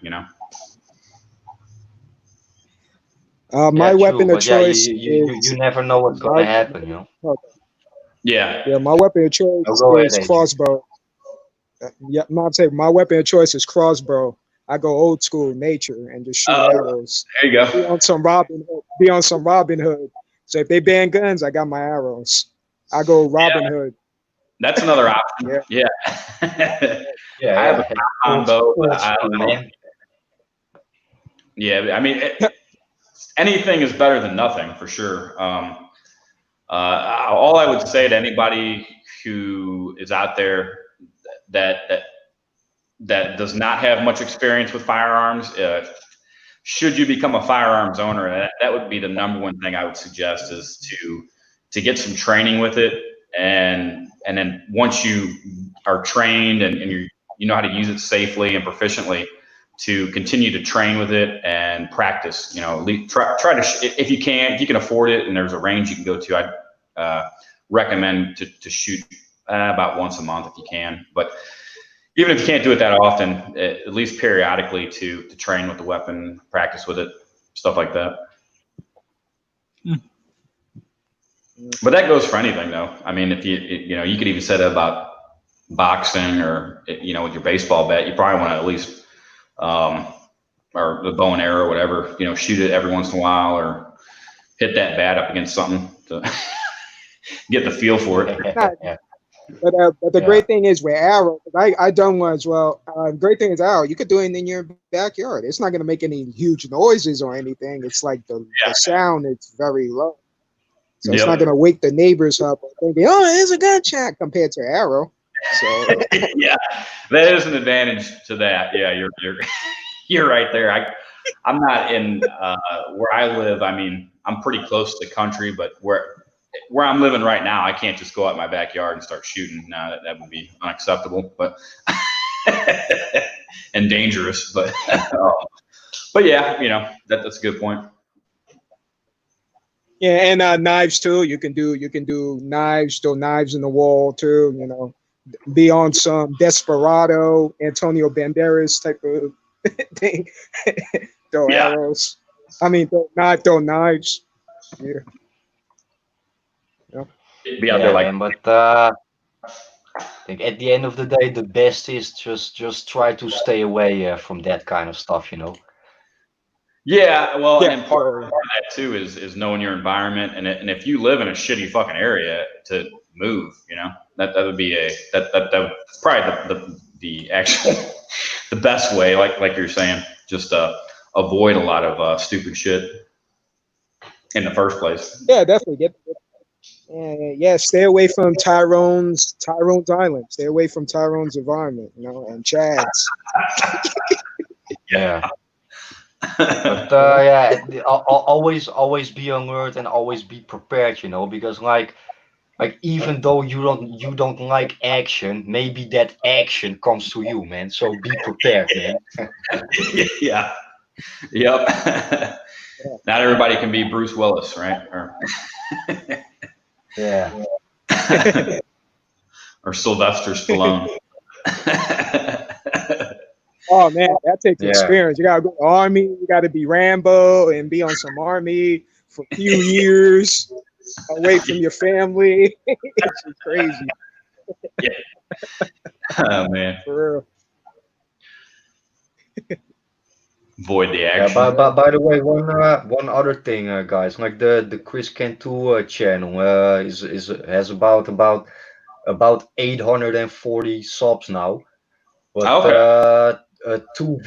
Speaker 3: My weapon of choice
Speaker 1: you never know what's gonna happen,
Speaker 2: Yeah.
Speaker 3: My weapon of choice is crossbow. My weapon of choice is crossbow. I go old school nature and just shoot arrows.
Speaker 2: There you go.
Speaker 3: Be on some Robin Hood. So if they ban guns, I got my arrows. I go Robin Hood.
Speaker 2: That's another option. Yeah. I have a combo, but I don't know. Yeah, I mean, anything is better than nothing for sure. All I would say to anybody who is out there that does not have much experience with firearms, should you become a firearms owner, that would be the number one thing I would suggest, is to get some training with it, and then once you are trained and you know how to use it safely and proficiently, to continue to train with it and practice. At least try to, if you can afford it, and there's a range you can go to, I'd recommend to shoot about once a month if you can. But even if you can't do it that often, at least periodically to train with the weapon, practice with it, stuff like that. But that goes for anything, though. I mean, if you could even say that about boxing, or with your baseball bat, you probably want to at least, or the bow and arrow, whatever, shoot it every once in a while, or hit that bat up against something to get the feel for it.
Speaker 3: But the great thing is with arrow, I done one as well. Great thing is arrow, you could do it in your backyard. It's not going to make any huge noises or anything. It's like the sound, it's very low. So it's not going to wake the neighbors up thinking, oh, there's a gunshot, compared to arrow. So
Speaker 2: yeah, that is an advantage to that. Yeah, you're right there. I'm not in where I live. I mean, I'm pretty close to the country, but where I'm living right now, I can't just go out my backyard and start shooting. No, that would be unacceptable, but and dangerous. But yeah, that's a good point.
Speaker 3: Yeah, and knives too. You can do knives, throw knives in the wall too. Be on some Desperado, Antonio Banderas type of thing. Throw arrows. I mean, throw knives. Yeah.
Speaker 2: Be out there
Speaker 1: but I think at the end of the day, the best is just try to stay away from that kind of stuff,
Speaker 2: Yeah, well, and part of that too is knowing your environment, and if you live in a shitty fucking area, to move, that would be that's probably the actual the best way, like you're saying, just avoid a lot of stupid shit. in the first place.
Speaker 3: Yeah, definitely yeah. Stay away from Tyrone's island. Stay away from Tyrone's environment. You know, and Chad's.
Speaker 1: Yeah. But yeah, always be alert and always be prepared, you know, because like even though you don't like action, maybe that action comes to you, man. So be prepared, man.
Speaker 2: Yeah. Yep. Not everybody can be Bruce Willis, right?
Speaker 1: Yeah.
Speaker 2: Or Sylvester Stallone.
Speaker 3: Oh man, that takes
Speaker 1: Yeah.
Speaker 3: experience. You gotta go to the army. You gotta be Rambo and be on some army for a few years, away from your family. It's just crazy.
Speaker 2: Yeah. Oh man.
Speaker 3: For real.
Speaker 2: Void the
Speaker 1: Yeah,
Speaker 2: action.
Speaker 1: by the way, one other thing, guys, like the Chris Cantu channel is has about 840 subs now, but
Speaker 2: Okay.
Speaker 1: two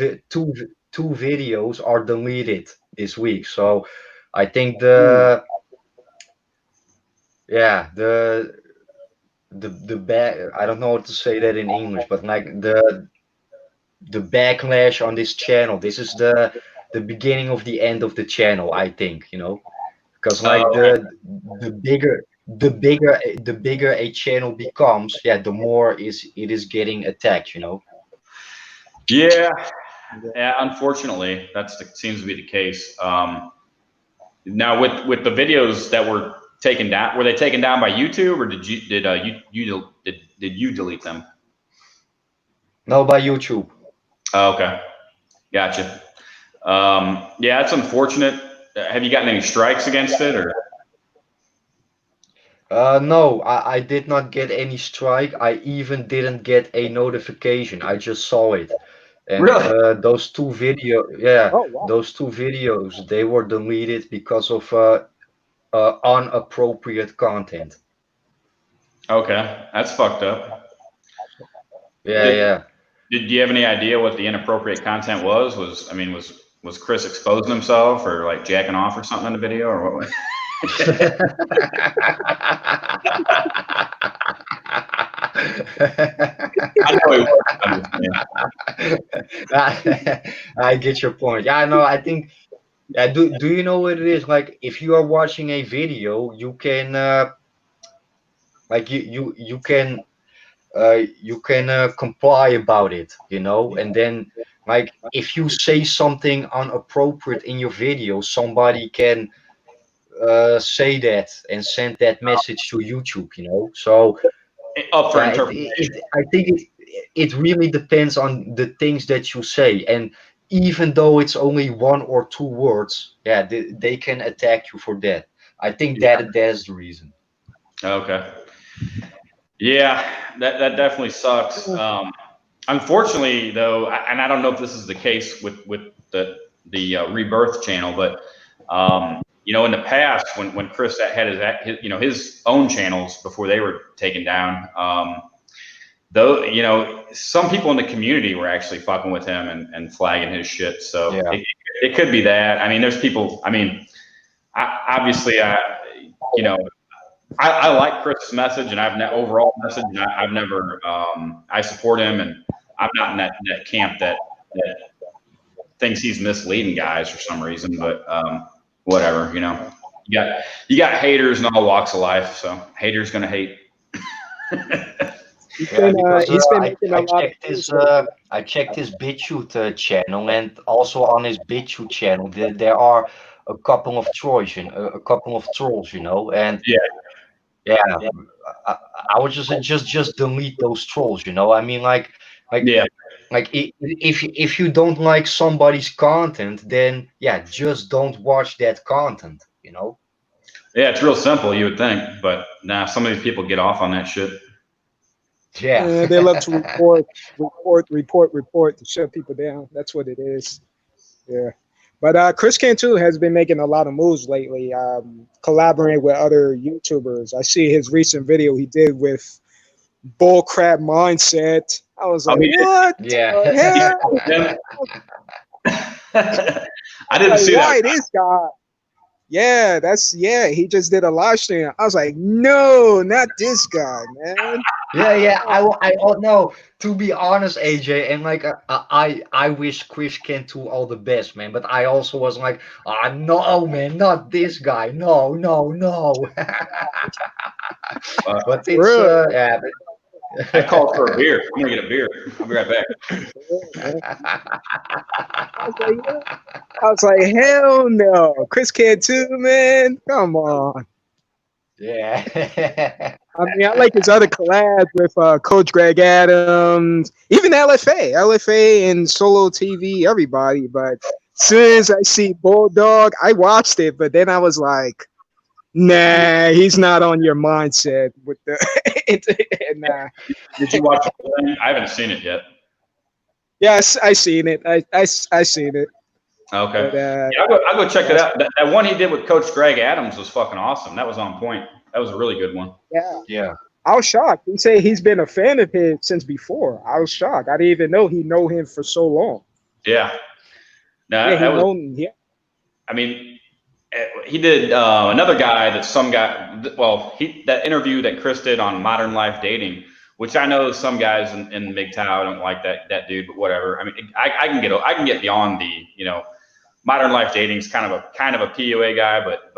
Speaker 1: videos are deleted this week. So I think
Speaker 3: Ooh.
Speaker 1: the back, I don't know how to say that in English, but like the backlash on this channel, this is the beginning of the end of the channel, I think, you know, because like
Speaker 2: Okay.
Speaker 1: the bigger a channel becomes, yeah, the more it is getting attacked, you know.
Speaker 2: Yeah. Yeah. Unfortunately, seems to be the case. Now with the videos that were taken down, were they taken down by YouTube, or did you delete them?
Speaker 1: No, by YouTube.
Speaker 2: Oh, okay, gotcha. Yeah, that's unfortunate. Have you gotten any strikes against it, or?
Speaker 1: No, I did not get any strike. I even didn't get a notification. I just saw it. And
Speaker 2: Really?
Speaker 3: Oh wow.
Speaker 1: those two videos, they were deleted because of inappropriate content.
Speaker 2: Okay, that's fucked up.
Speaker 1: Yeah,
Speaker 2: Did,
Speaker 1: yeah.
Speaker 2: did you have any idea what the inappropriate content was? Was Chris exposing himself or like jacking off or something in the video, or what? I know he was.
Speaker 1: I get your point. Yeah, no, I think. Yeah, do you know what it is? Like, if you are watching a video, you can like you can comply about it, you know, and then like if you say something inappropriate in your video, somebody can say that and send that message to YouTube, you know. So
Speaker 2: Up for
Speaker 1: yeah,
Speaker 2: interpretation.
Speaker 1: I think it really depends on the things that you say, and even though it's only one or two words, yeah, they can attack you for that. I think
Speaker 2: Yeah.
Speaker 1: that's the reason.
Speaker 2: Okay. Yeah, that definitely sucks. Unfortunately, though, and I don't know if this is the case with the Rebirth channel, but in the past when Chris had his own channels before they were taken down, though some people in the community were actually fucking with him and flagging his shit. So
Speaker 1: Yeah.
Speaker 2: it could be that. I mean, there's people. I mean, obviously, I like Chris' message, and overall message, and I've never I support him, and I'm not in that camp that thinks he's misleading guys for some reason. But whatever, you got haters in all walks of life, so haters gonna hate.
Speaker 1: Yeah, because
Speaker 3: He's been making a lot of news lately.
Speaker 1: I checked his BitChute channel, and also on his BitChute channel there are a couple of a couple of trolls, you know, and
Speaker 2: Yeah,
Speaker 1: yeah, I, I would just delete those trolls, you know. I mean, like
Speaker 2: yeah,
Speaker 1: if you don't like somebody's content, then yeah, just don't watch that content, you know.
Speaker 2: yeah. It's real simple, you would think, but nah, some of these people get off on that shit.
Speaker 1: Yeah.
Speaker 3: They love to report to shut people down. That's what it is. Yeah. But Chris Cantu has been making a lot of moves lately, collaborating with other YouTubers. I see his recent video he did with Bullcrap Mindset. I was like, what
Speaker 1: Yeah.
Speaker 3: the hell?
Speaker 2: I didn't
Speaker 3: Like,
Speaker 2: see that.
Speaker 3: why this guy? Yeah, he just did a live stream. I was like, no, not this guy, man.
Speaker 1: Yeah. I no. To be honest, AJ, and like I wish Chris Cantu all the best, man. But I also was like, ah, no, man, not this guy. No, no, no.
Speaker 2: Uh,
Speaker 1: But it's
Speaker 3: Really?
Speaker 1: yeah.
Speaker 2: I called for a beer. I'm gonna get a beer. I'll be right back.
Speaker 3: I was like, yeah. I was like, hell no. Chris Cantu, man. Come on.
Speaker 1: Yeah.
Speaker 3: I mean, I like his other collabs with Coach Greg Adams, even LFA and Solo TV, everybody. But soon as I see Bulldog, I watched it, but then I was like, nah, he's not on your mindset with the. Nah.
Speaker 2: Did you watch the whole thing? I haven't seen it yet.
Speaker 3: Yes, I seen it. I seen it.
Speaker 2: Okay.
Speaker 3: But,
Speaker 2: Yeah, I'll go check it out. That one he did with Coach Greg Adams was fucking awesome. That was on point. That was a really good one.
Speaker 3: yeah.
Speaker 1: Yeah.
Speaker 3: I was shocked. He said he's been a fan of his since before. I was shocked. I didn't even know he know him for so long.
Speaker 2: Yeah. No,
Speaker 3: Yeah,
Speaker 2: that was.
Speaker 3: Yeah.
Speaker 2: I mean, he did another guy that some guy. Well, that interview that Chris did on Modern Life Dating, which I know some guys in MGTOW don't like that dude, but whatever. I mean, I can get beyond the Modern Life Dating is kind of a PUA guy, but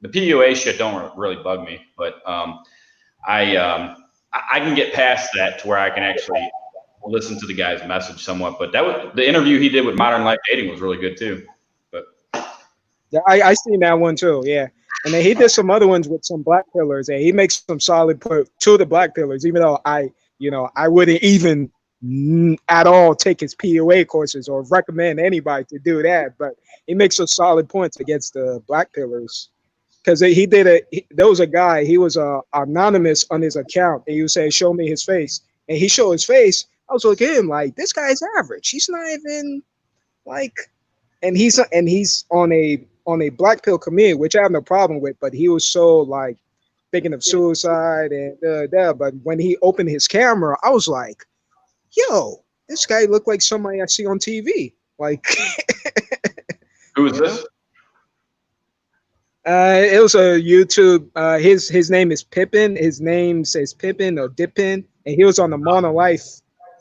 Speaker 2: the PUA shit don't really bug me. But I can get past that to where I can actually listen to the guy's message somewhat. But that was the interview he did with Modern Life Dating was really good too. But
Speaker 3: Yeah, I seen that one too. Yeah, and then he did some other ones with some black pillars, and he makes some solid put to the black pillars. Even though I wouldn't even at all take his POA courses or recommend anybody to do that, but he makes some solid points against the black pillars. Because there was a guy, he was anonymous on his account, and he was saying, "Show me his face," and he showed his face. I was looking at him like, this guy's average. He's not even like, and he's on a black pill community, which I have no problem with. But he was so like thinking of suicide and that. But when he opened his camera, I was like, "Yo, this guy looked like somebody I see on TV." Like,
Speaker 2: who is this?
Speaker 3: It was a YouTube. His name is Pippin. His name says Pippin or Dippin, and he was on the Mono Life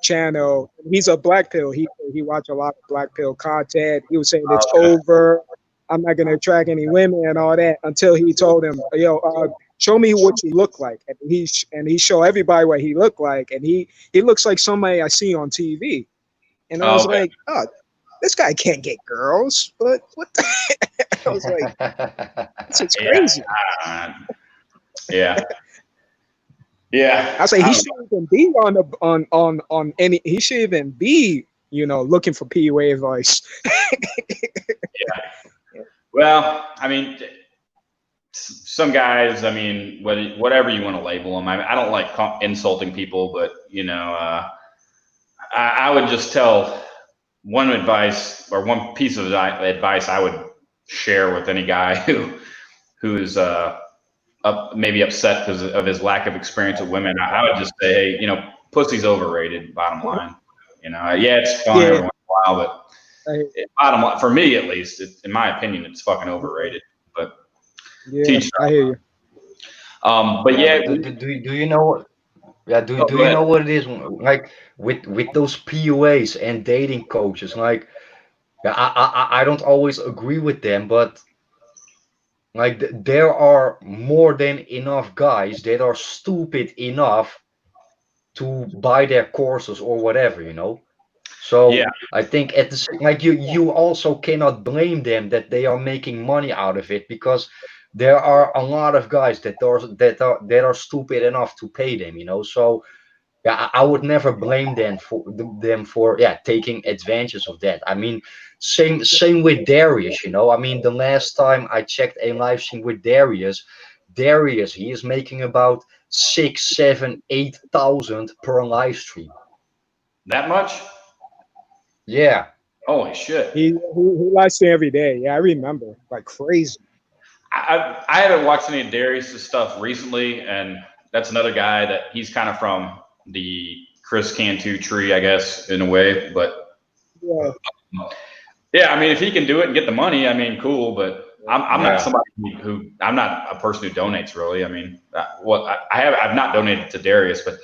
Speaker 3: channel. He's a black pill. He watched a lot of black pill content. He was saying it's over. I'm not gonna attract any women and all that until he told him, "Yo, show me what you look like." And he showed everybody what he looked like, and he looks like somebody I see on TV. And I was like, "Oh, this guy can't get girls." But what the I was like, this is crazy.
Speaker 2: Yeah. Yeah.
Speaker 3: I was like, he shouldn't even be on any. He should even be, looking for PUA advice.
Speaker 2: Yeah. Well, I mean, some guys. I mean, whatever you want to label them. I don't like insulting people, but I would just tell one advice or one piece of advice I would share with any guy who's maybe upset because of his lack of experience with women. I would just say, hey, pussy's overrated. Bottom line, yeah, it's fun every once in a while, but bottom line, for me at least, in my opinion, it's fucking overrated. But
Speaker 3: yeah, I hear you.
Speaker 2: But yeah,
Speaker 1: do you know? Yeah, do you know what it is like with those PUAs and dating coaches? Like, I don't always agree with them, but like there are more than enough guys that are stupid enough to buy their courses or whatever. So
Speaker 2: yeah.
Speaker 1: I think at the like you also cannot blame them that they are making money out of it, because there are a lot of guys that are stupid enough to pay them. So yeah, I would never blame them for taking advantage of that. I mean, same with Darius. I mean, the last time I checked a live stream with Darius, he is making about 6, 7, 8,000 per live stream.
Speaker 2: That much?
Speaker 1: Yeah.
Speaker 2: Holy shit.
Speaker 3: He live stream every day. Yeah, I remember, like crazy.
Speaker 2: I haven't watched any of Darius' stuff recently, and that's another guy that he's kind of from the Chris Cantu tree, I guess, in a way. But yeah, I mean, if he can do it and get the money, I mean, cool. But I'm not somebody who I'm not a person who donates really. I mean, I've not donated to Darius, but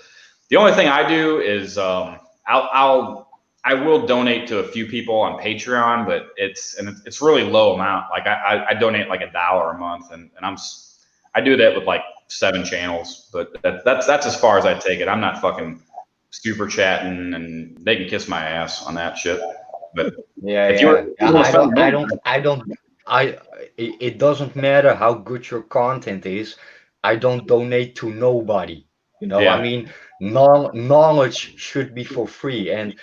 Speaker 2: the only thing I do is I will donate to a few people on Patreon, but it's really low amount. Like I donate like $1 a month, and I do that with like 7 channels, but that's as far as I take it. I'm not fucking super chatting, and they can kiss my ass on that shit. But if
Speaker 1: it doesn't matter how good your content is. I don't donate to nobody. You know, I mean, knowledge should be for free. And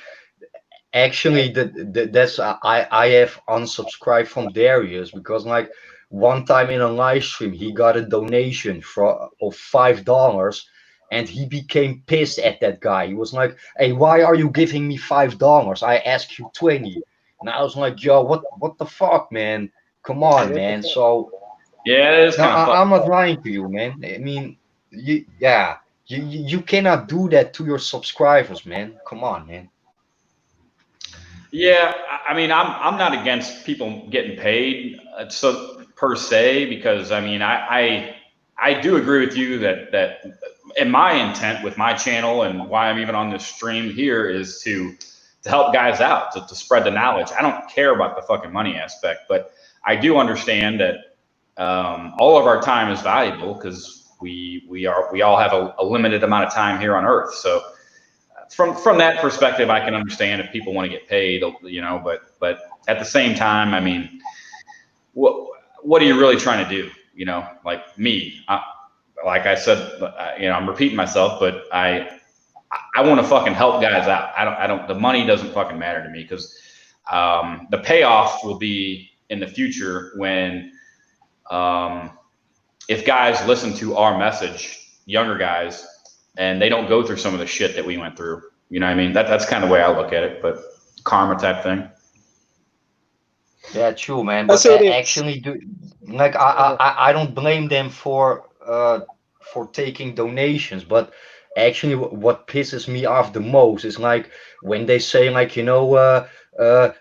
Speaker 1: actually, that's I have unsubscribed from Darius because like one time in a live stream he got a donation of $5, and he became pissed at that guy. He was like, "Hey, why are you giving me $5? I asked you 20." And I was like, "Yo, what the fuck, man? Come on, man." So
Speaker 2: yeah, it is
Speaker 1: no,
Speaker 2: kind of
Speaker 1: I'm not lying to you, man. I mean, you cannot do that to your subscribers, man. Come on, man.
Speaker 2: Yeah, I mean, I'm not against people getting paid, so per se, because I mean, I do agree with you that and my intent with my channel and why I'm even on this stream here is to help guys out, to spread the knowledge. I don't care about the fucking money aspect, but I do understand that all of our time is valuable because we all have a limited amount of time here on Earth, so. From that perspective, I can understand if people want to get paid, you know, but at the same time, I mean, what are you really trying to do? You know, like me, like I said, you know, I'm repeating myself, but I want to fucking help guys out. I don't, the money doesn't fucking matter to me because the payoff will be in the future when, if guys listen to our message, younger guys, and they don't go through some of the shit that we went through. You know what I mean? That's kind of the way I look at it, but karma type thing.
Speaker 1: Yeah, true, man. But actually, like I don't blame them for taking donations, but actually, what pisses me off the most is like when they say like, you know, uh,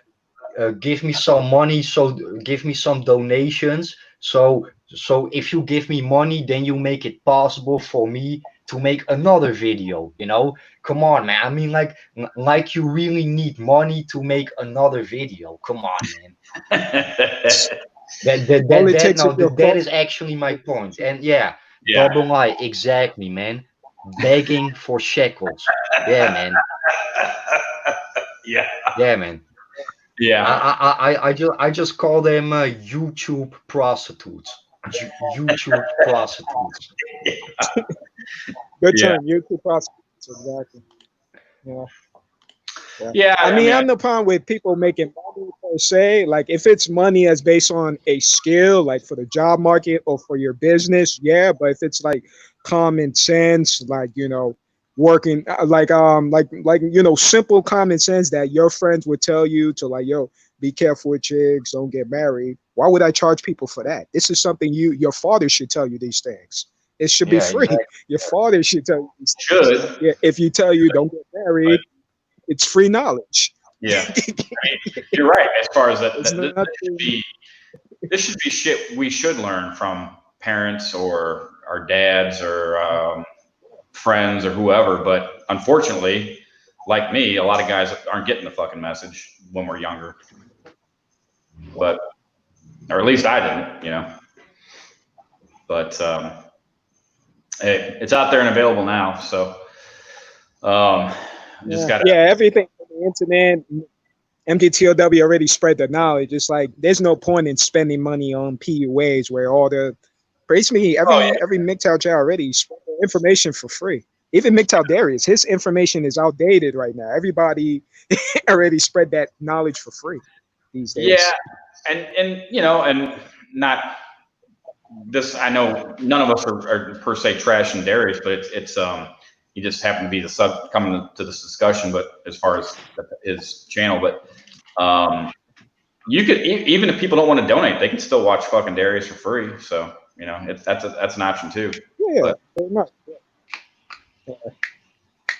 Speaker 1: give me some money, so give me some donations, so if you give me money, then you make it possible for me to make another video, you know. Come on, man. I mean, like you really need money to make another video. Come on, man. That is actually my point. And yeah, double lie, exactly, man. Begging for shekels. Yeah, man. Yeah, man.
Speaker 2: Yeah.
Speaker 1: I just call them YouTube prostitutes. YouTube prostitutes.
Speaker 3: Good term, YouTube prostitutes, exactly. Yeah.
Speaker 2: Yeah,
Speaker 3: I mean, I'm no problem with people making money per se. Like, if it's money as based on a skill, like for the job market or for your business, yeah. But if it's like common sense, like, you know, working like you know, simple common sense that your friends would tell you to, like, yo, be careful with chicks, don't get married. Why would I charge people for that? This is something your father should tell you these things. It should be free. Exactly. Your father should tell you these things. Yeah, if you tell you don't get married. It's free knowledge.
Speaker 2: Yeah, I mean, you're right. As far as that, this should be shit we should learn from parents or our dads or friends or whoever. But unfortunately, like me, a lot of guys aren't getting the fucking message when we're younger. But, or at least I didn't, you know. But hey, it's out there and available now. So just gotta.
Speaker 3: Yeah, everything on the internet. MGTOW already spread the knowledge. It's like there's no point in spending money on PUAs where all the basically every MGTOW child already spread the information for free. Even MGTOW Darius, his information is outdated right now. Everybody already spread that knowledge for free these days.
Speaker 2: Yeah, and you know, and not this. I know none of us are per se trashing Darius, but it's he just happened to be the coming to this discussion. But as far as his channel, but you could even if people don't want to donate, they can still watch fucking Darius for free. So you know, that's an option too.
Speaker 3: Yeah,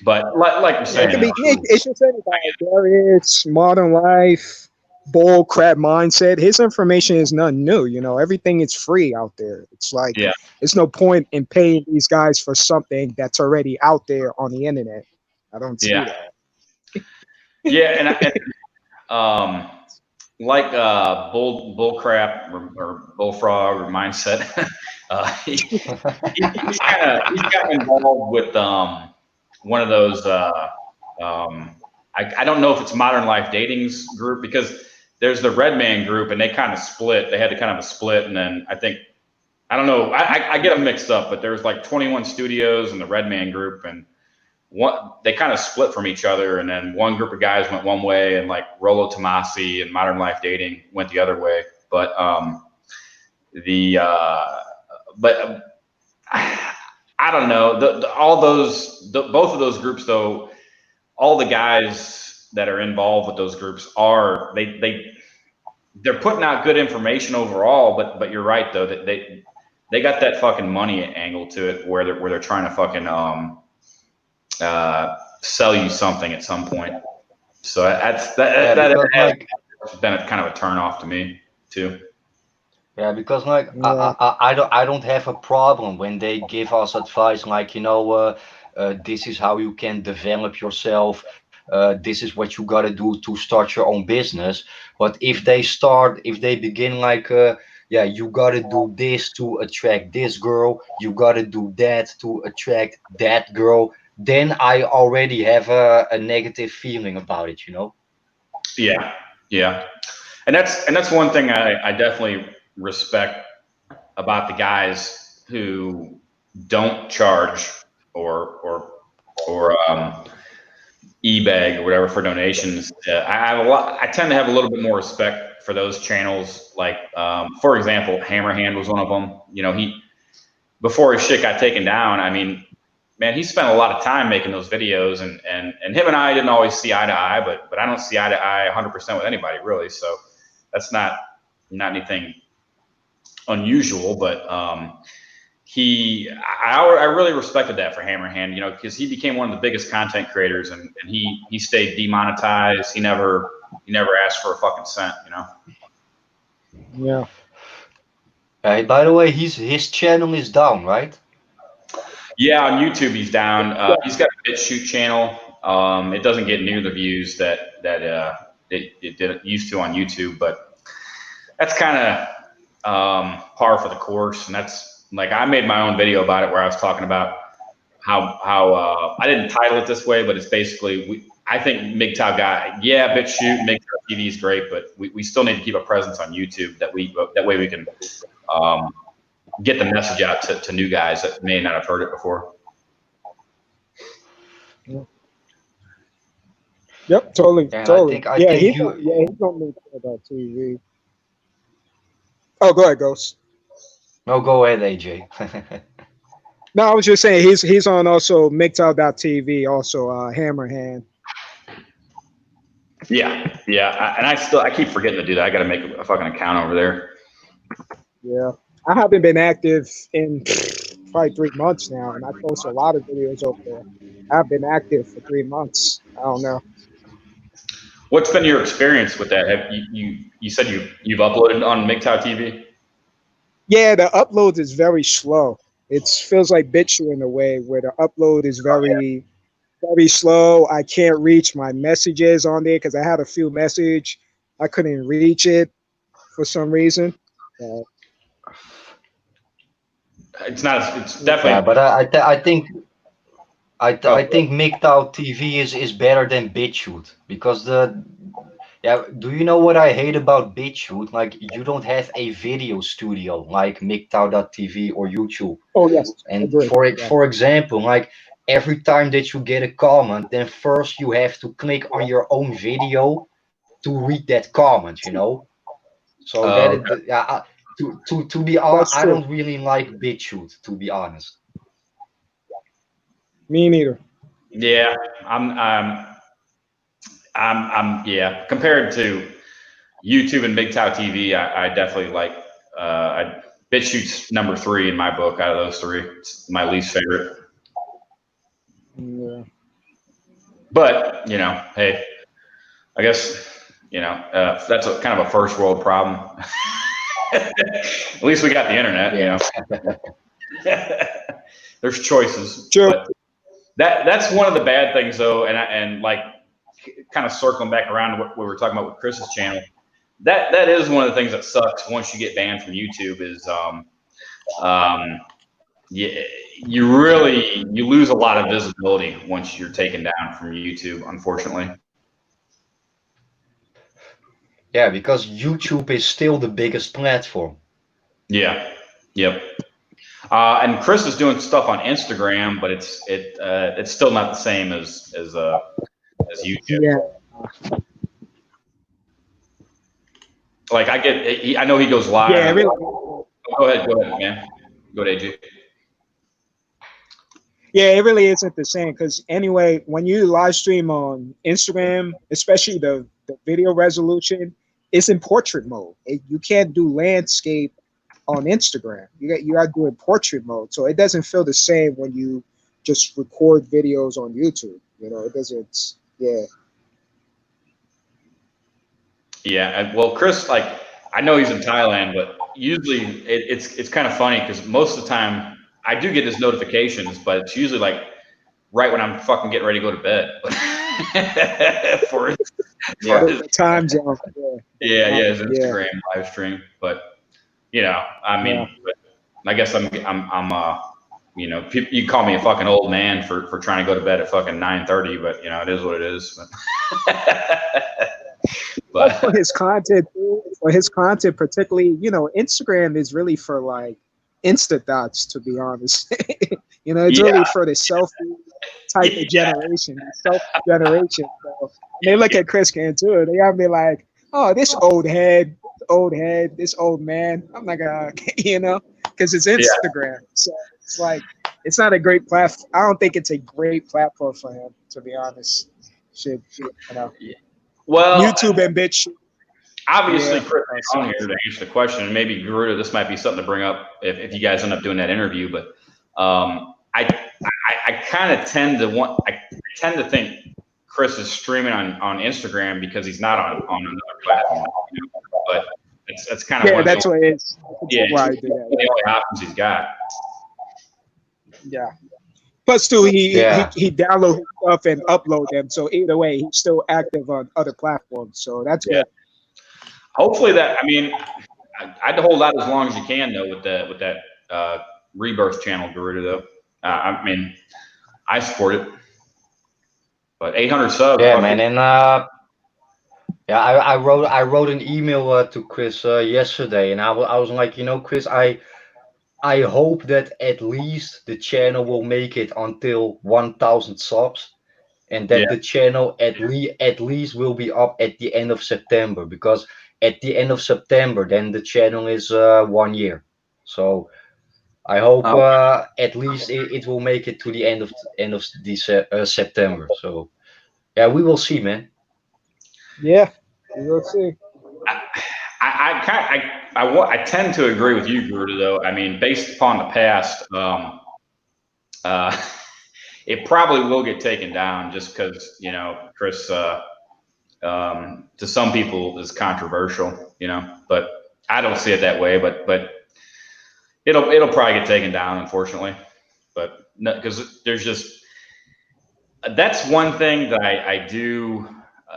Speaker 2: but like you're saying,
Speaker 3: it should say about Darius, Modern Life, bull crap mindset. His information is nothing new. You know, everything is free out there. It's like
Speaker 2: Yeah.
Speaker 3: there's no point in paying these guys for something that's already out there on the internet. I don't see
Speaker 2: Yeah.
Speaker 3: that.
Speaker 2: Yeah, um, like bull crap or bullfrog or mindset. He's gotten involved with one of those. I don't know if it's Modern Life Dating's group, because there's the Red Man group and they kind of split. They had to kind of a split, and then I don't know. I get them mixed up, but there's like 21 Studios and the Red Man group, and they kind of split from each other, and then one group of guys went one way, and like Rollo Tomasi and Modern Life Dating went the other way. But I don't know. Both of those groups, though, all the guys that are involved with those groups they're putting out good information overall. But you're right, though, that they got that fucking money angle to it where they're trying to fucking sell you something at some point. So that's been a kind of a turn off to me too.
Speaker 1: Yeah, because like
Speaker 3: Yeah.
Speaker 1: I don't have a problem when they give us advice like, you know, this is how you can develop yourself. This is what you gotta do to start your own business. But if they begin like, yeah, you gotta do this to attract this girl, you gotta do that to attract that girl, then I already have a negative feeling about it, you know?
Speaker 2: Yeah, yeah, and that's one thing I definitely respect about the guys who don't charge or eBay or whatever for donations. I tend to have a little bit more respect for those channels. Like, for example, Hammerhand was one of them. You know, before his shit got taken down, I mean, man, he spent a lot of time making those videos, and him and I didn't always see eye to eye, but I don't see eye to eye 100% with anybody really. So that's not anything unusual, but I really respected that for Hammerhand, you know, because he became one of the biggest content creators, and he stayed demonetized. He never asked for a fucking cent, you know.
Speaker 3: Yeah.
Speaker 1: By the way, his channel is down, right?
Speaker 2: Yeah, on YouTube he's down. He's got a BitChute channel. It doesn't get near the views that it used to on YouTube, but that's kind of par for the course. And that's like, I made my own video about it where I was talking about how I didn't title it this way, but it's basically I think MGTOW guy, yeah, BitChute, MGTOW TV is great, but we still need to keep a presence on YouTube that way we can get the message out to new guys that may not have heard it before.
Speaker 3: Yep, totally,
Speaker 1: And
Speaker 3: totally.
Speaker 1: I think
Speaker 3: He's on MGTOW TV. Oh, go ahead, Ghost.
Speaker 1: no, go ahead, AJ.
Speaker 3: No, I was just saying he's on also MGTOW.tv, also Hammerhand.
Speaker 2: Yeah, and I keep forgetting to do that. I got to make a fucking account over there.
Speaker 3: Yeah, I haven't been active in probably 3 months now, and I post a lot of videos over there. I've been active for 3 months. I don't know.
Speaker 2: What's been your experience with that? Have you said you've uploaded on MGTOW TV?
Speaker 3: Yeah, the upload is very slow. It feels like BitChute in a way where the upload is very slow. I can't reach my messages on there because I had a few message. I couldn't reach it for some reason.
Speaker 2: It's not. It's definitely.
Speaker 1: Yeah, but I think I think MGTOW TV is better than BitChute because do you know what I hate about BitChute? Like, you don't have a video studio like MGTOW.tv or YouTube.
Speaker 3: Oh yes,
Speaker 1: And for example, like every time that you get a comment, then first you have to click on your own video to read that comment, you know. So to be honest, I don't really like BitChute, to be honest.
Speaker 3: Me neither.
Speaker 2: Yeah, yeah. Compared to YouTube and MGTOW TV, I definitely like BitChute's number 3 in my book out of those 3. It's my least favorite.
Speaker 3: Yeah.
Speaker 2: But, you know, hey, I guess You know, that's a kind of a first world problem. At least we got the internet.
Speaker 1: Yeah.
Speaker 2: You know, there's choices,
Speaker 3: Sure.
Speaker 2: but that's one of the bad things, though. And like kind of circling back around to what we were talking about with Chris's channel. That is one of the things that sucks once you get banned from YouTube is you lose a lot of visibility once you're taken down from YouTube, unfortunately.
Speaker 1: Yeah, because YouTube is still the biggest platform.
Speaker 2: Yeah. Yep. And Chris is doing stuff on Instagram, but it's still not the same as YouTube.
Speaker 3: Yeah.
Speaker 2: Like I know he goes live.
Speaker 3: Yeah. Really.
Speaker 2: Go ahead, man. Go ahead, AJ.
Speaker 3: Yeah, it really isn't the same because anyway, when you live stream on Instagram, especially the video resolution, it's in portrait mode. You can't do landscape on Instagram. You got to do it in portrait mode, so it doesn't feel the same when you just record videos on YouTube. You know, it doesn't. Yeah.
Speaker 2: Yeah. Well, Chris, like I know he's in Thailand, but usually it's kind of funny because most of the time I do get his notifications, but it's usually like right when I'm fucking getting ready to go to bed. for
Speaker 3: the time zone.
Speaker 2: Yeah, his Instagram live stream. But you know, I mean, I guess I'm you know, you call me a fucking old man for trying to go to bed at fucking 9:30, but you know, it is what it is. But
Speaker 3: for his content, particularly, you know, Instagram is really for like Insta thoughts, to be honest. You know, it's really for the selfie type of generation, selfie generation. So they look at Chris Cantu, they gotta be like, oh, this old head, this old man. I'm not gonna, you know, because it's Instagram. So it's like, it's not a great platform. I don't think it's a great platform for him, to be honest. You know.
Speaker 2: Well,
Speaker 3: YouTube and bitch.
Speaker 2: Obviously, Chris is on here to answer the question, and maybe Garuda, this might be something to bring up if you guys end up doing that interview. But I kind of tend to think Chris is streaming on Instagram because he's not on another platform. You know? But it's kind of
Speaker 3: that's what it is.
Speaker 2: Why I do that. The only options he's got.
Speaker 3: Yeah. Plus, too, he download his stuff and upload them. So either way, he's still active on other platforms. So that's good.
Speaker 2: Hopefully I mean, I'd hold out as long as you can though with that Rebirth channel, Garuda. Though I mean, I support it. But 800 subs.
Speaker 1: Yeah, man, and I wrote an email to Chris yesterday, and I was like, you know, Chris, I hope that at least the channel will make it until 1,000 subs, and that the channel at least will be up at the end of September, because at the end of September then the channel is 1 year. So I hope at least it will make it to the end of September. So yeah, we will see, man.
Speaker 3: Yeah, we will see.
Speaker 2: I tend to agree with you, Garuda, though. I mean, based upon the past, it probably will get taken down just because, you know, Chris, to some people is controversial, you know, but I don't see it that way, but it'll probably get taken down, unfortunately, but because there's just, that's one thing that I do.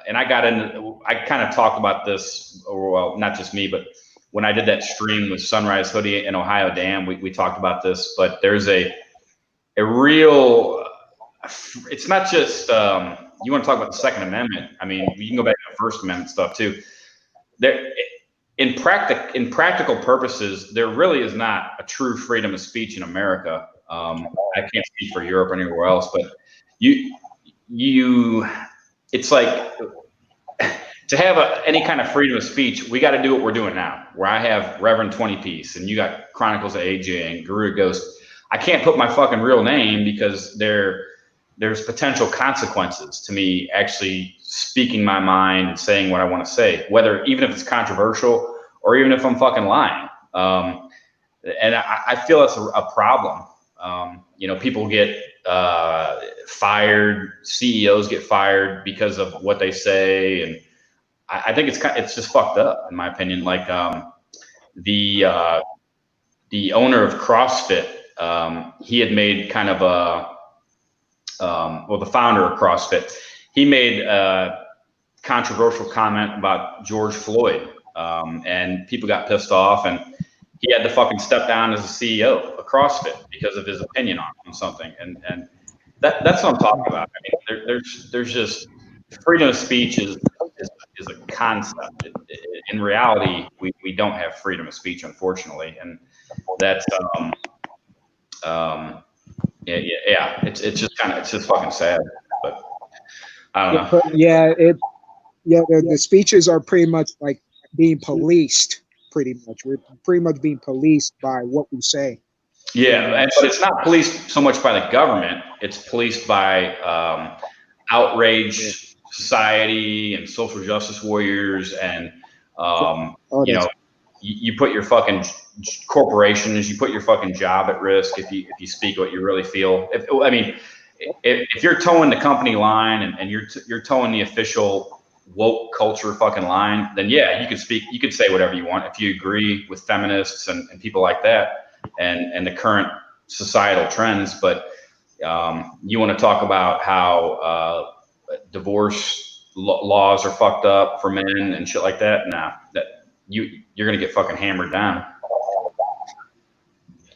Speaker 2: And I kind of talked about this, or well, not just me, but when I did that stream with Sunrise Hoodie and Ohio Dam, we talked about this, but there's a real, it's not just, you want to talk about the Second Amendment. I mean, you can go back to the First Amendment stuff too. There, in practical purposes, there really is not a true freedom of speech in America. I can't speak for Europe or anywhere else, but it's like, to have any kind of freedom of speech, we got to do what we're doing now, where I have Reverend 20 Piece and you got Chronicles of AJ and Garuda Ghost. I can't put my fucking real name because there's potential consequences to me actually speaking my mind and saying what I want to say, even if it's controversial or even if I'm fucking lying. And I feel that's a problem. You know, people get fired, CEOs get fired because of what they say, and I think it's just fucked up in my opinion. Like the owner of CrossFit, he had made kind of a well, the founder of CrossFit, he made a controversial comment about George Floyd, and people got pissed off, and he had to fucking step down as the CEO of CrossFit because of his opinion on something, and that's what I'm talking about. I mean, there's just freedom of speech is a concept. In reality, we don't have freedom of speech, unfortunately, and that's yeah. It's just fucking sad, but I don't know.
Speaker 3: Yeah, the speeches are pretty much like being policed. Pretty much, we're pretty much being policed by what we say.
Speaker 2: Yeah, but it's not policed so much by the government. It's policed by outraged society and social justice warriors, and you know, you put your fucking corporations, you put your fucking job at risk if you speak what you really feel. If you're towing the company line and you're towing the official woke culture fucking line, then yeah, you could speak, you could say whatever you want if you agree with feminists and people like that and the current societal trends. But you want to talk about how divorce laws are fucked up for men and shit like that? Nah, you're gonna get fucking hammered down.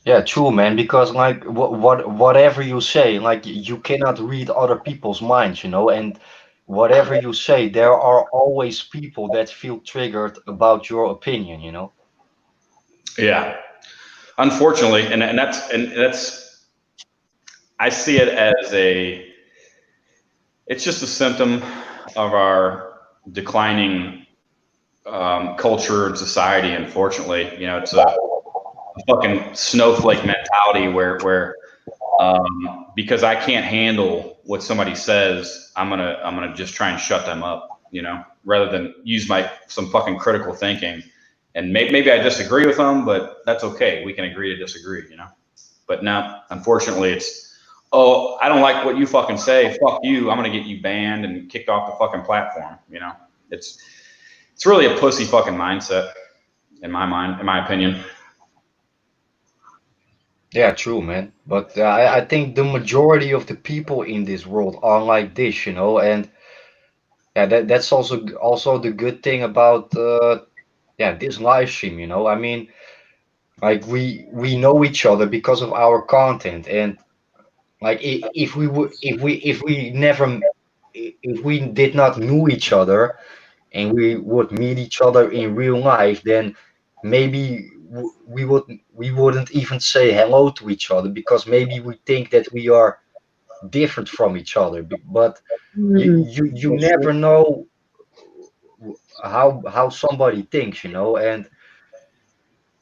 Speaker 1: Yeah, true, man. Because like whatever you say, like you cannot read other people's minds, you know. And whatever you say, there are always people that feel triggered about your opinion, you know.
Speaker 2: Yeah, unfortunately, and that's I see it as it's just a symptom of our declining culture and society. Unfortunately, you know, it's a fucking snowflake mentality where because I can't handle what somebody says, I'm gonna just try and shut them up, you know, rather than use some fucking critical thinking. And maybe I disagree with them, but that's okay. We can agree to disagree, you know. But now, unfortunately, it's, oh, I don't like what you fucking say. Fuck you. I'm gonna get you banned and kicked off the fucking platform. You know, it's really a pussy fucking mindset in my mind, in my opinion.
Speaker 1: Yeah, true, man. But I think the majority of the people in this world are like this, you know. And yeah, that's also the good thing about yeah, this live stream, you know. I mean, like we know each other because of our content, and like if we would if we never if we did not know each other and we would meet each other in real life, then maybe we wouldn't even say hello to each other because maybe we think that we are different from each other. But you never know how somebody thinks, you know. And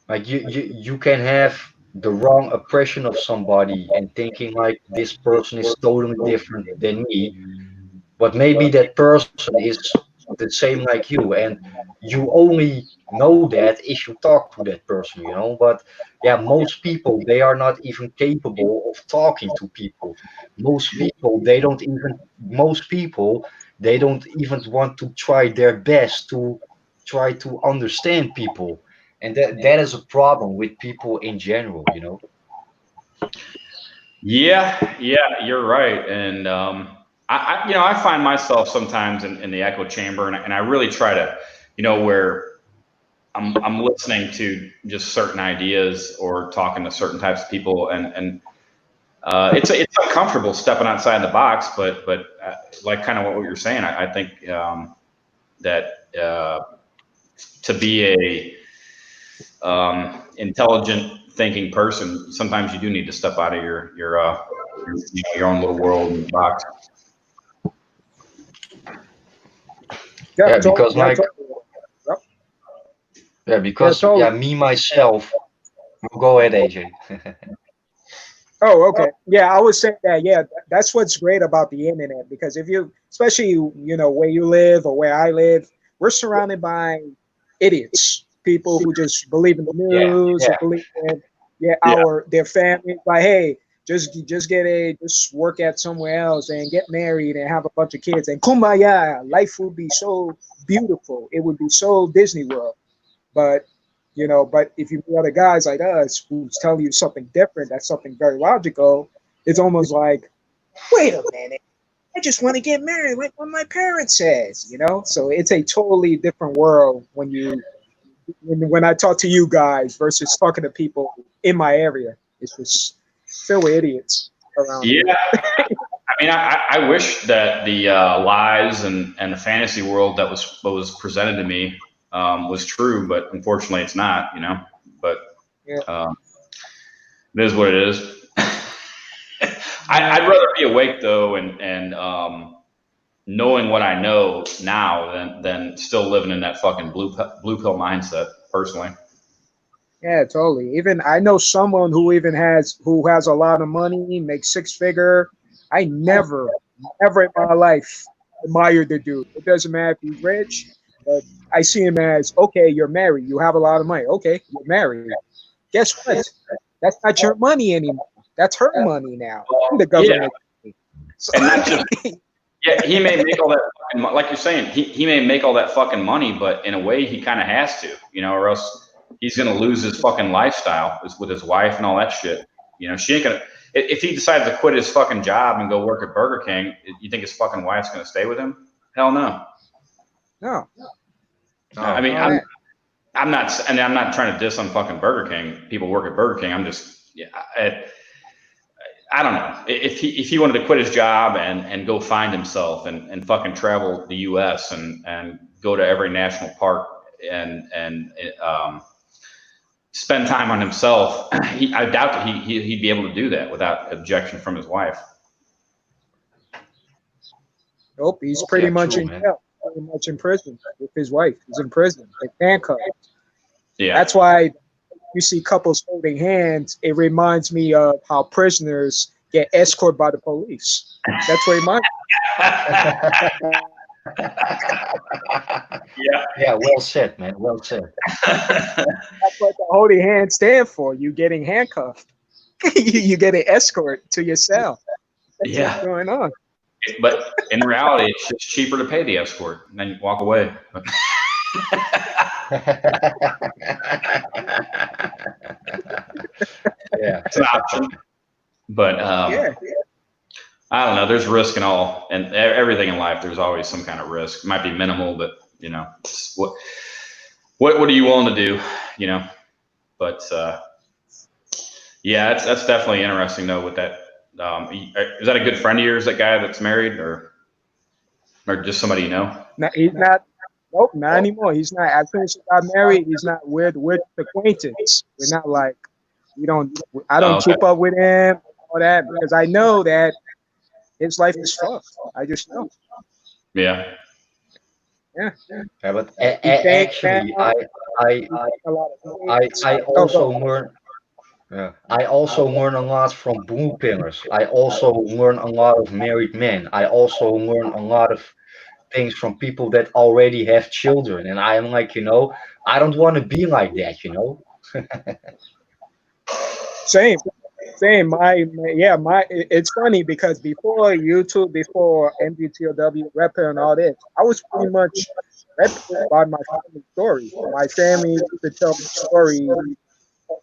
Speaker 1: like you can have the wrong impression of somebody and thinking like this person is totally different than me, but maybe that person is the same like you, and you only know that if you talk to that person, you know. But yeah, most people, they are not even capable of talking to people. Most people they don't even want to try their best to try to understand people, and that is a problem with people in general, you know.
Speaker 2: Yeah, you're right. And you know, I find myself sometimes in the echo chamber, and I really try to, you know, where I'm listening to just certain ideas or talking to certain types of people, and it's uncomfortable stepping outside the box, but like kind of what you're saying, I think that to be a intelligent thinking person, sometimes you do need to step out of your own little world and box.
Speaker 1: Yeah, because like yeah, because yeah, me myself. Go ahead, AJ.
Speaker 3: Oh, okay. Yeah, I would say that. Yeah, that's what's great about the internet, because if you, especially you know where you live or where I live, we're surrounded by idiots, people who just believe in the news, and believe in their family. Like, hey, just work at somewhere else and get married and have a bunch of kids and kumbaya, life would be so beautiful. It would be so Disney World. But but if you meet other guys like us who's telling you something different, that's something very logical, it's almost like, wait a minute, I just want to get married like what my parents says. So it's a totally different world when I talk to you guys versus talking to people in my area. It's just filled with idiots around here.
Speaker 2: Yeah. I mean, I wish that the lies and the fantasy world that was presented to me was true, but unfortunately it's not, but
Speaker 3: Yeah.
Speaker 2: it is what it is. I'd rather be awake though and knowing what I know now than still living in that fucking blue pill mindset personally.
Speaker 3: Yeah, totally. Even I know someone who has a lot of money, makes six figure. I never in my life admired the dude. It doesn't matter if he's rich, but I see him as, okay, you're married, you have a lot of money. Okay, you're married. Guess what? That's not your money anymore. That's her money now. I'm the government.
Speaker 2: Yeah. And not just yeah, he may make all that fucking, like you're saying, he may make all that fucking money, but in a way he kind of has to, or else he's gonna lose his fucking lifestyle with his wife and all that shit. She ain't gonna. If he decides to quit his fucking job and go work at Burger King, you think his fucking wife's gonna stay with him? Hell no.
Speaker 3: No.
Speaker 2: I mean, I'm not, and I'm not trying to diss on fucking Burger King. People work at Burger King. I'm just, I don't know. If he wanted to quit his job and go find himself and fucking travel the U.S. and go to every national park and spend time on himself, I doubt that he'd be able to do that without objection from his wife.
Speaker 3: Nope, he's pretty much in jail, pretty much in prison with his wife. He's in prison, handcuffed.
Speaker 2: Yeah,
Speaker 3: that's why you see couples holding hands. It reminds me of how prisoners get escorted by the police. That's what it reminds me.
Speaker 1: Yeah, well said, man. Well said.
Speaker 3: That's what the holding hands stand for. You getting handcuffed. You get an escort to your cell. That's what's going on.
Speaker 2: But in reality, it's just cheaper to pay the escort and then you walk away.
Speaker 1: Yeah,
Speaker 2: it's an option. But I don't know. There's risk in all, and everything in life. There's always some kind of risk. It might be minimal, but what are you willing to do? But yeah, that's definitely interesting though. With that, is that a good friend of yours? That guy that's married, or just somebody you know?
Speaker 3: No, he's not. Nope, not anymore. He's not. As soon as he got married, he's not with acquaintance. We're not like I don't keep up with him all that because I know that his life is fucked. I just know.
Speaker 2: Yeah.
Speaker 1: But actually, I also learn. I also learn a lot from blue pillars. I also learn a lot of married men. I also learn a lot of things from people that already have children, and I am like, I don't want to be like that.
Speaker 3: Same. It's funny because before YouTube, before MGTOW, Rapper, and all this, I was pretty much represented by my family story. My family used to tell me stories of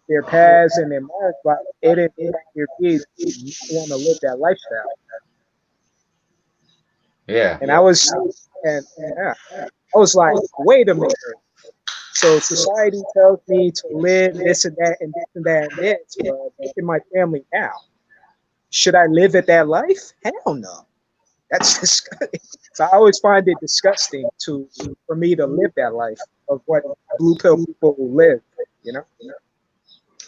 Speaker 3: their past and their marriage, but it didn't impact their kids want to live that lifestyle.
Speaker 1: Yeah.
Speaker 3: And I was like, wait a minute. So society tells me to live this and that and this and that and this, but look at my family now. Should I live at that life? Hell no. That's disgusting. So I always find it disgusting for me to live that life of what blue pill people live,
Speaker 2: Yeah.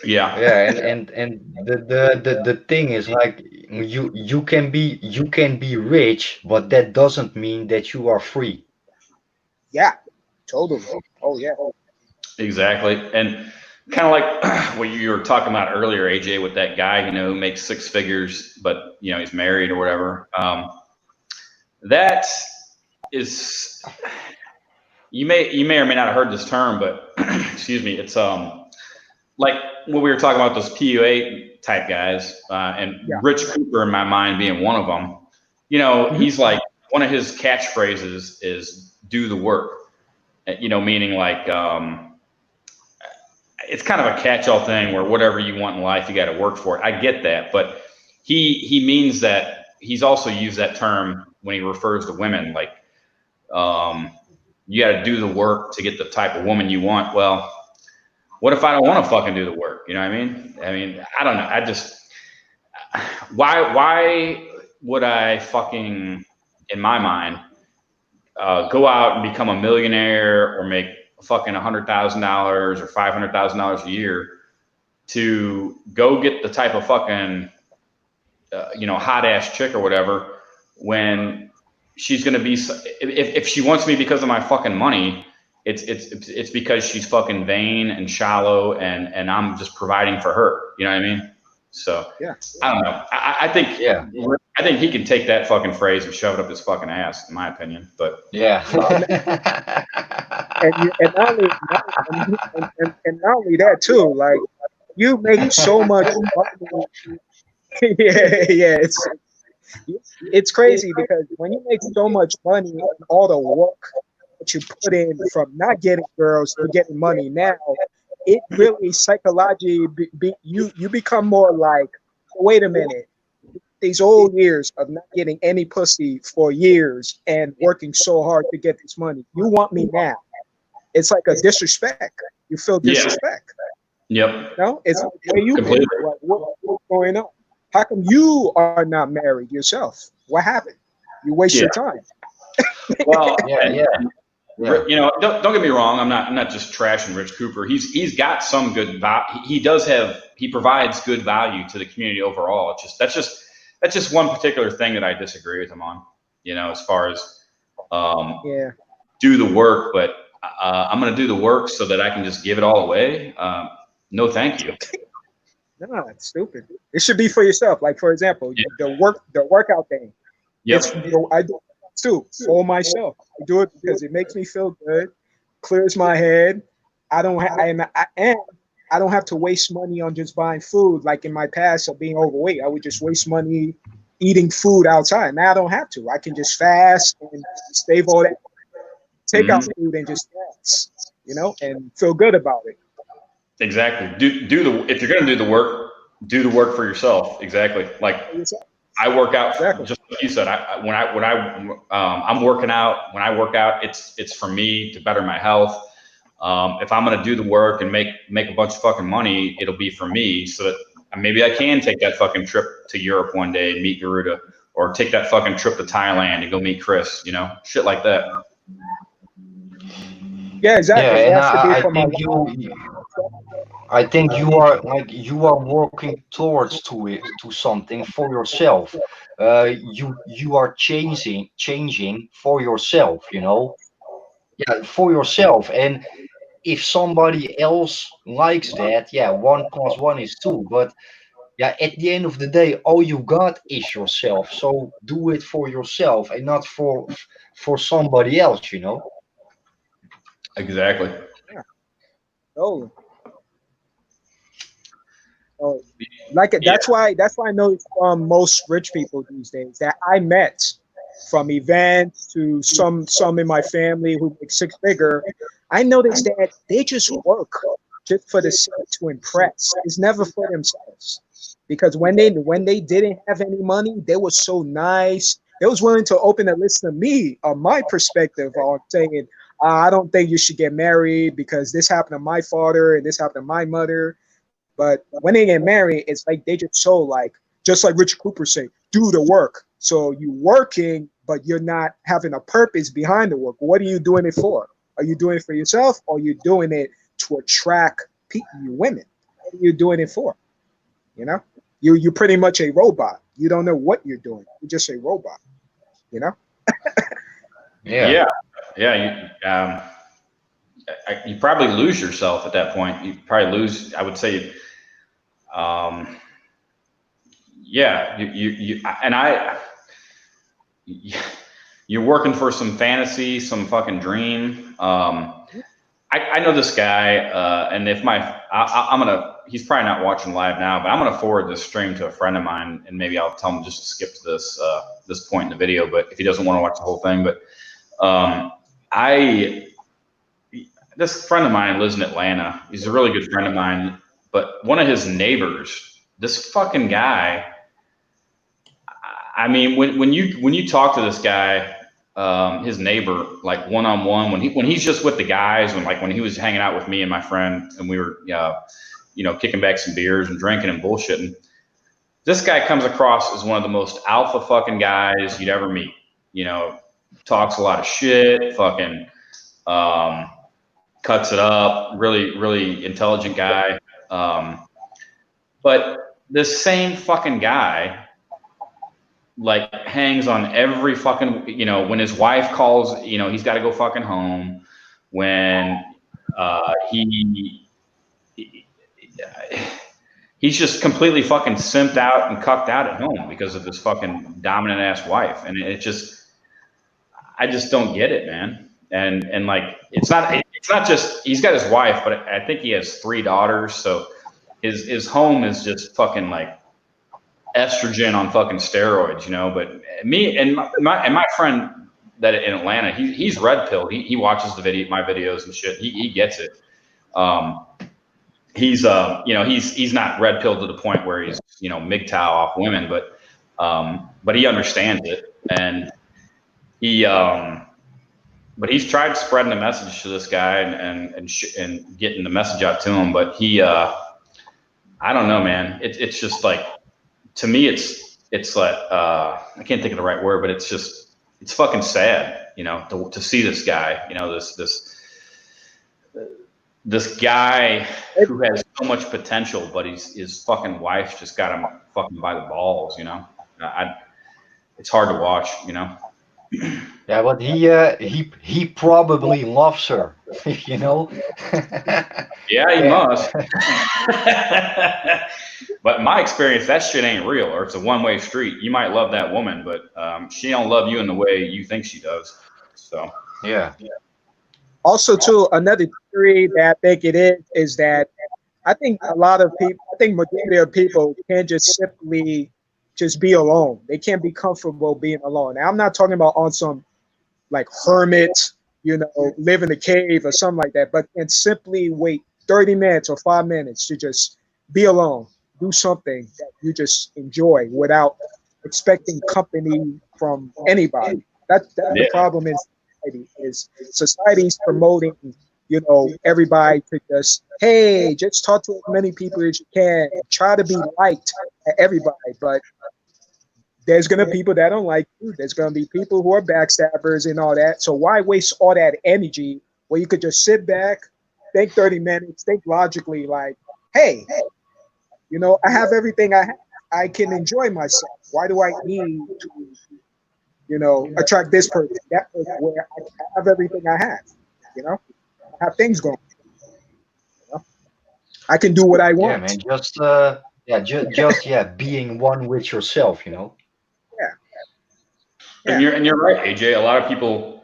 Speaker 1: Yeah, and the thing is like you can be rich, but that doesn't mean that you are free.
Speaker 3: Yeah, totally. Oh yeah.
Speaker 2: Exactly. And kind of like what you were talking about earlier, AJ, with that guy, who makes six figures, but he's married or whatever. That is, you may or may not have heard this term, but excuse me, it's like when we were talking about those PUA type guys, and
Speaker 3: Yeah.
Speaker 2: Rich Cooper in my mind being one of them, you know, he's like, one of his catchphrases is "do the work," you know, meaning like it's kind of a catch-all thing where whatever you want in life, you got to work for it. I get that, but he means that he's also used that term when he refers to women, like you got to do the work to get the type of woman you want. Well, what if I don't want to fucking do the work? You know what I mean? I mean, I don't know. I just why would I fucking, in my mind, go out and become a millionaire or make fucking $100,000 or $500,000 a year to go get the type of fucking you know, hot ass chick or whatever, when she's gonna be, if she wants me because of my fucking money, it's because she's fucking vain and shallow, and I'm just providing for her. You know what I mean? So
Speaker 3: Yeah.
Speaker 2: I don't know. I think he can take that fucking phrase and shove it up his fucking ass, in my opinion. But
Speaker 1: Yeah.
Speaker 3: And not only and not only that too, like you make so much money. Yeah, it's crazy because when you make so much money and all the work that you put in from not getting girls to getting money now, it really psychologically you become more like, wait a minute, these old years of not getting any pussy for years and working so hard to get this money, you want me now. It's like a disrespect. You feel disrespect.
Speaker 2: Yep.
Speaker 3: No, it's where you been. Like, what's going on? How come you are not married yourself? What happened? You waste your time.
Speaker 2: Well,
Speaker 1: yeah.
Speaker 2: You know, don't get me wrong. I'm not just trashing Rich Cooper. He's got some good he provides good value to the community overall. It's just that's just one particular thing that I disagree with him on. You know, as far as do the work, but I'm going to do the work so that I can just give it all away. No, thank you.
Speaker 3: No, it's stupid. It should be for yourself. Like, for example, the workout thing.
Speaker 2: Yep.
Speaker 3: I do it too for myself. I do it because it makes me feel good, clears my head. I don't have to waste money on just buying food like in my past of being overweight. I would just waste money eating food outside. Now I don't have to. I can just fast and save all that, take out food and just fast, you know, and feel good about it.
Speaker 2: Exactly. If you're going to do the work for yourself. Exactly. Like I work out, just like you said. I'm working out. When I work out, it's for me to better my health. If I'm going to do the work and make a bunch of fucking money, it'll be for me, so that maybe I can take that fucking trip to Europe one day and meet Garuda, or take that fucking trip to Thailand and go meet Chris. You know, shit like that.
Speaker 3: Yeah, exactly.
Speaker 1: Yeah, and I think you are working towards to something for yourself. You are changing for yourself. You know, yeah, for yourself. And if somebody else likes that, yeah, 1 + 1 is 2. But yeah, at the end of the day, all you got is yourself. So do it for yourself and not for somebody else. You know.
Speaker 2: Exactly.
Speaker 3: Yeah. Oh, that's why I know from most rich people these days that I met, from events to some in my family who make six figure, I noticed that they just work just for the sake to impress. It's never for themselves. Because when they didn't have any money, they were so nice. They was willing to open a list to me on my perspective on saying, I don't think you should get married because this happened to my father and this happened to my mother. But when they get married, it's like they just show, like, just like Richard Cooper say, do the work. So you working, but you're not having a purpose behind the work. What are you doing it for? Are you doing it for yourself, or are you doing it to attract women? What are you doing it for? You know, you're pretty much a robot. You don't know what you're doing. You're just a robot. You know.
Speaker 2: Yeah. You probably lose yourself at that point. You probably lose. I would say, you're working for some fantasy, some fucking dream. I know this guy, and if I'm gonna, he's probably not watching live now, but I'm gonna forward this stream to a friend of mine, and maybe I'll tell him just to skip to this point in the video. But if he doesn't want to watch the whole thing, but this friend of mine lives in Atlanta. He's a really good friend of mine, but one of his neighbors, this fucking guy. I mean, when you talk to this guy, his neighbor, like one-on-one, when he's just with the guys, when he was hanging out with me and my friend, and we were kicking back some beers and drinking and bullshitting, this guy comes across as one of the most alpha fucking guys you'd ever meet. Talks a lot of shit, fucking cuts it up, really, really intelligent guy. But this same fucking guy, like, hangs on every fucking, when his wife calls, he's got to go fucking home. When he's just completely fucking simped out and cucked out at home because of his fucking dominant ass wife. And I just don't get it, man. And like, it's not just, he's got his wife, but I think he has 3 daughters. So his home is just fucking like estrogen on fucking steroids, But me and my friend that in Atlanta, he's red pilled. He watches my videos and shit. He gets it. He's not red pilled to the point where he's MGTOW off women, but he understands it, and but he's tried spreading the message to this guy and getting the message out to him, but I don't know, man. It's just like, to me, it's like, I can't think of the right word, but it's fucking sad, to see this guy, this guy who has so much potential, but his fucking wife just got him fucking by the balls, it's hard to watch,
Speaker 1: Yeah, but he probably loves her,
Speaker 2: Yeah, he must. But in my experience, that shit ain't real, or it's a one-way street. You might love that woman, but she don't love you in the way you think she does. So
Speaker 1: yeah.
Speaker 3: Also, too, another theory that I think it is that I think majority of people can't just simply just be alone. They can't be comfortable being alone. Now, I'm not talking about on some like hermit, live in a cave or something like that, but can simply wait 30 minutes or 5 minutes to just be alone, do something that you just enjoy without expecting company from anybody. That's the problem is society's promoting, everybody to just talk to as many people as you can, try to be liked at everybody, but there's going to be people that don't like you. There's going to be people who are backstabbers and all that. So why waste all that energy where you could just sit back, think 30 minutes, think logically, like, hey, I have everything I have. I can enjoy myself. Why do I need to, attract this person, that person, where I have everything I have? I have things going. I can do what I want.
Speaker 1: Yeah, man. Just being one with yourself.
Speaker 3: Yeah.
Speaker 2: And you're right, AJ. A lot of people,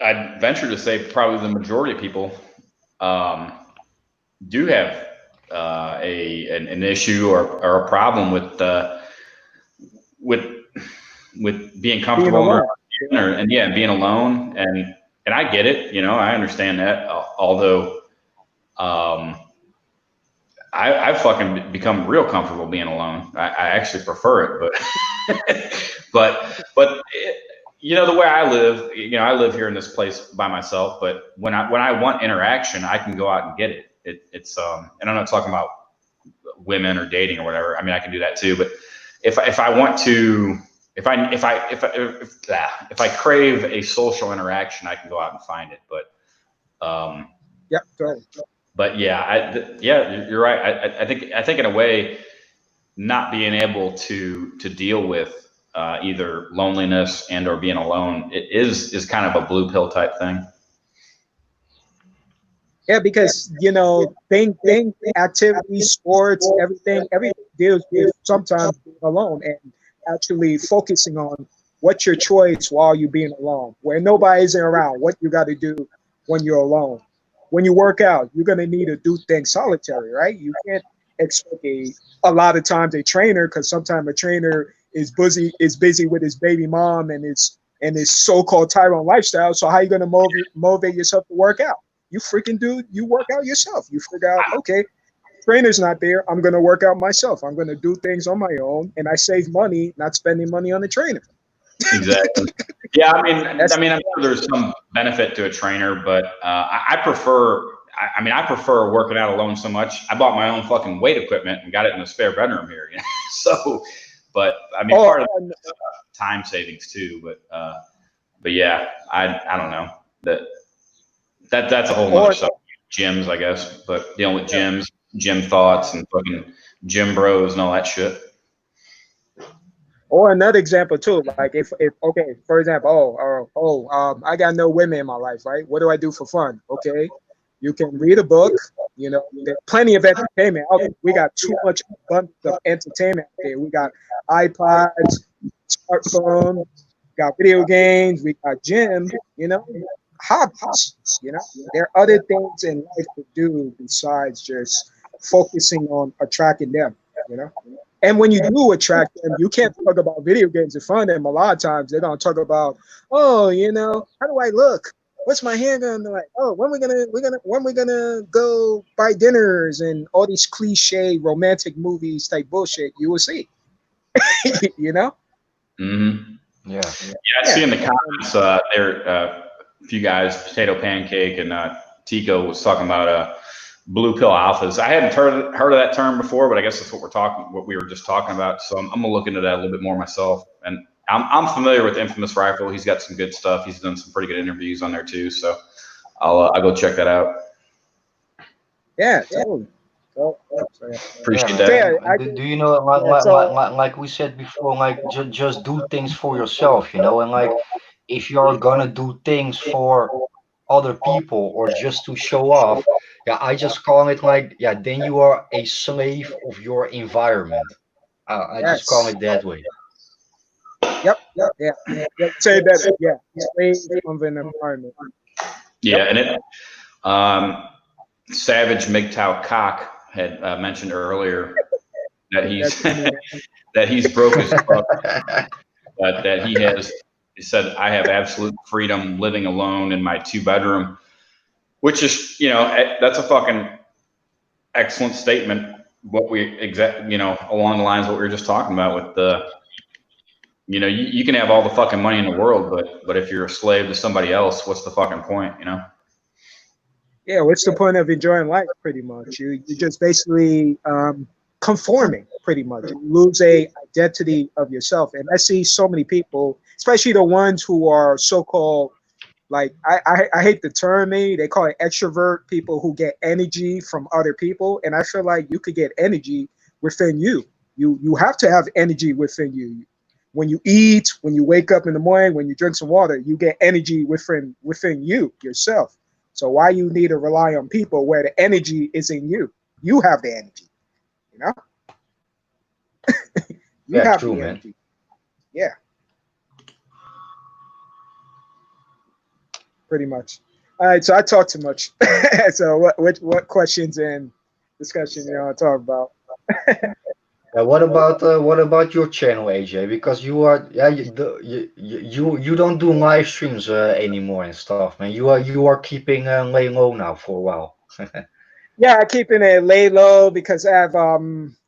Speaker 2: I'd venture to say probably the majority of people, do have an issue or a problem with being comfortable and being alone, and I get it. I understand that. Although I've fucking become real comfortable being alone. I actually prefer it, but the way I live, I live here in this place by myself. But when I want interaction, I can go out and get it. It's and I'm not talking about women or dating or whatever. I mean, I can do that too. But if I want to, if I crave a social interaction, I can go out and find it. But
Speaker 3: yeah, totally.
Speaker 2: But you're right. I think in a way, not being able to deal with either loneliness and or being alone, it is kind of a blue pill type thing.
Speaker 3: Yeah, because thing activities, sports, everything deals with sometimes being alone and actually focusing on what's your choice while you're being alone, where nobody's around, what you got to do when you're alone. when you work out, you're gonna need to do things solitary, right? You can't expect a lot of times a trainer, because sometimes a trainer is busy with his baby mom and his so-called Tyrone lifestyle. So how are you gonna motivate yourself to work out? You work out yourself. You figure out, okay, trainer's not there. I'm gonna work out myself. I'm gonna do things on my own, and I save money, not spending money on the trainer.
Speaker 2: Exactly. Yeah, I'm sure there's some benefit to a trainer, but I prefer. I prefer working out alone so much. I bought my own fucking weight equipment and got it in the spare bedroom here. You know? So, but part of time savings too. But yeah, I don't know that's a whole nother subject. Gyms, I guess, but dealing with gyms, gym thoughts, and fucking gym bros and all that shit.
Speaker 3: Or another example too, like if okay, for example, I got no women in my life, right? What do I do for fun? Okay, you can read a book. You know, there's plenty of entertainment. We got too much abundance of entertainment. Okay, we got iPods, smartphones, got video games, we got gym. You know, hobbies. You know, there are other things in life to do besides just focusing on attracting them. You know. And when you do attract them, you can't talk about video games in front of them. A lot of times they're gonna talk about, oh, you know, how do I look? What's my hair gonna look like? Oh, when we gonna go buy dinners and all these cliche romantic movies type bullshit you will see. You know?
Speaker 2: Mm-hmm. Yeah. I see in the comments there a few guys, Potato Pancake and Tico was talking about blue pill alphas. I hadn't heard of that term before, but I guess that's what we were just talking about. So I'm gonna look into that a little bit more myself. And I'm familiar with Infamous Rifle. He's got some good stuff. He's done some pretty good interviews on there too. So I'll go check that out.
Speaker 3: Yeah, totally.
Speaker 2: Appreciate that.
Speaker 1: Yeah, do you know, like we said before, like just do things for yourself, you know, and like if you're gonna do things for other people or just to show off, yeah, I just call it like, yeah, then you are a slave of your environment. I just call it that way.
Speaker 3: Yep. Yeah. Say that. Yeah. Slave of an environment.
Speaker 2: Yeah, and it. Savage MGTOW Cock had mentioned earlier that he's broke his fuck, but that he said, I have absolute freedom living alone in my 2-bedroom, which is, you know, that's a fucking excellent statement. Along the lines of what we were just talking about with the, you know, you can have all the fucking money in the world, but if you're a slave to somebody else, what's the fucking point, you know?
Speaker 3: Yeah, what's the point of enjoying life? Pretty much, you're just basically conforming. Pretty much, you lose a identity of yourself. And I see so many people, especially the ones who are so-called, like I hate the term, they call it extrovert, people who get energy from other people. And I feel like you could get energy within you. You have to have energy within you. When you eat, when you wake up in the morning, when you drink some water, you get energy within you yourself. So why you need to rely on people where the energy is in you? You have the energy, you know. You have
Speaker 1: true,
Speaker 3: the
Speaker 1: man.
Speaker 3: energy. Yeah, pretty much. All right, so I talk too much. So what questions and discussion you want to talk about?
Speaker 1: What about your channel, AJ? Because you are, yeah, you don't do live streams anymore and stuff, man. You are keeping laying low now for a while.
Speaker 3: Yeah, I keeping it lay low because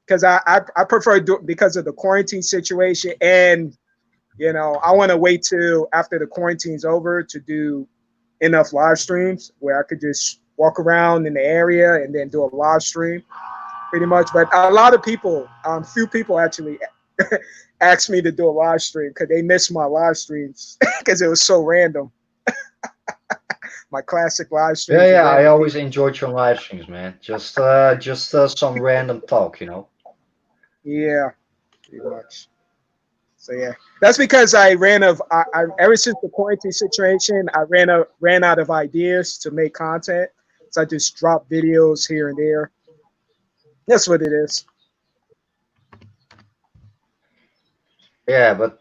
Speaker 3: because I prefer because of the quarantine situation, and you know I want to wait till after the quarantine's over to do enough live streams where I could just walk around in the area and then do a live stream, pretty much. But a lot of people, few people actually asked me to do a live stream because they missed my live streams because it was so random. My classic live streams.
Speaker 1: Yeah, I always enjoyed your live streams, man. Just some random talk, you know.
Speaker 3: Yeah, pretty much. So yeah, that's because I ever since the quarantine situation, I ran out of ideas to make content. So I just drop videos here and there. That's what it is.
Speaker 1: Yeah, but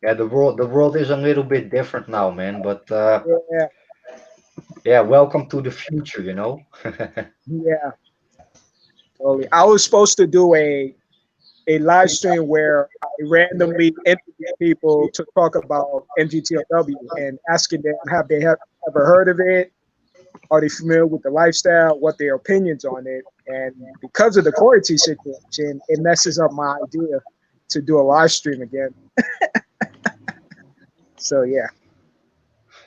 Speaker 1: yeah, the world is a little bit different now, man. But
Speaker 3: Yeah.
Speaker 1: Yeah, welcome to the future, you know.
Speaker 3: Yeah, totally. I was supposed to do a live stream where I randomly interview people to talk about MGTOW and asking them have ever heard of it, are they familiar with the lifestyle, what their opinions on it, and because of the quarantine situation, it messes up my idea to do a live stream again. So yeah,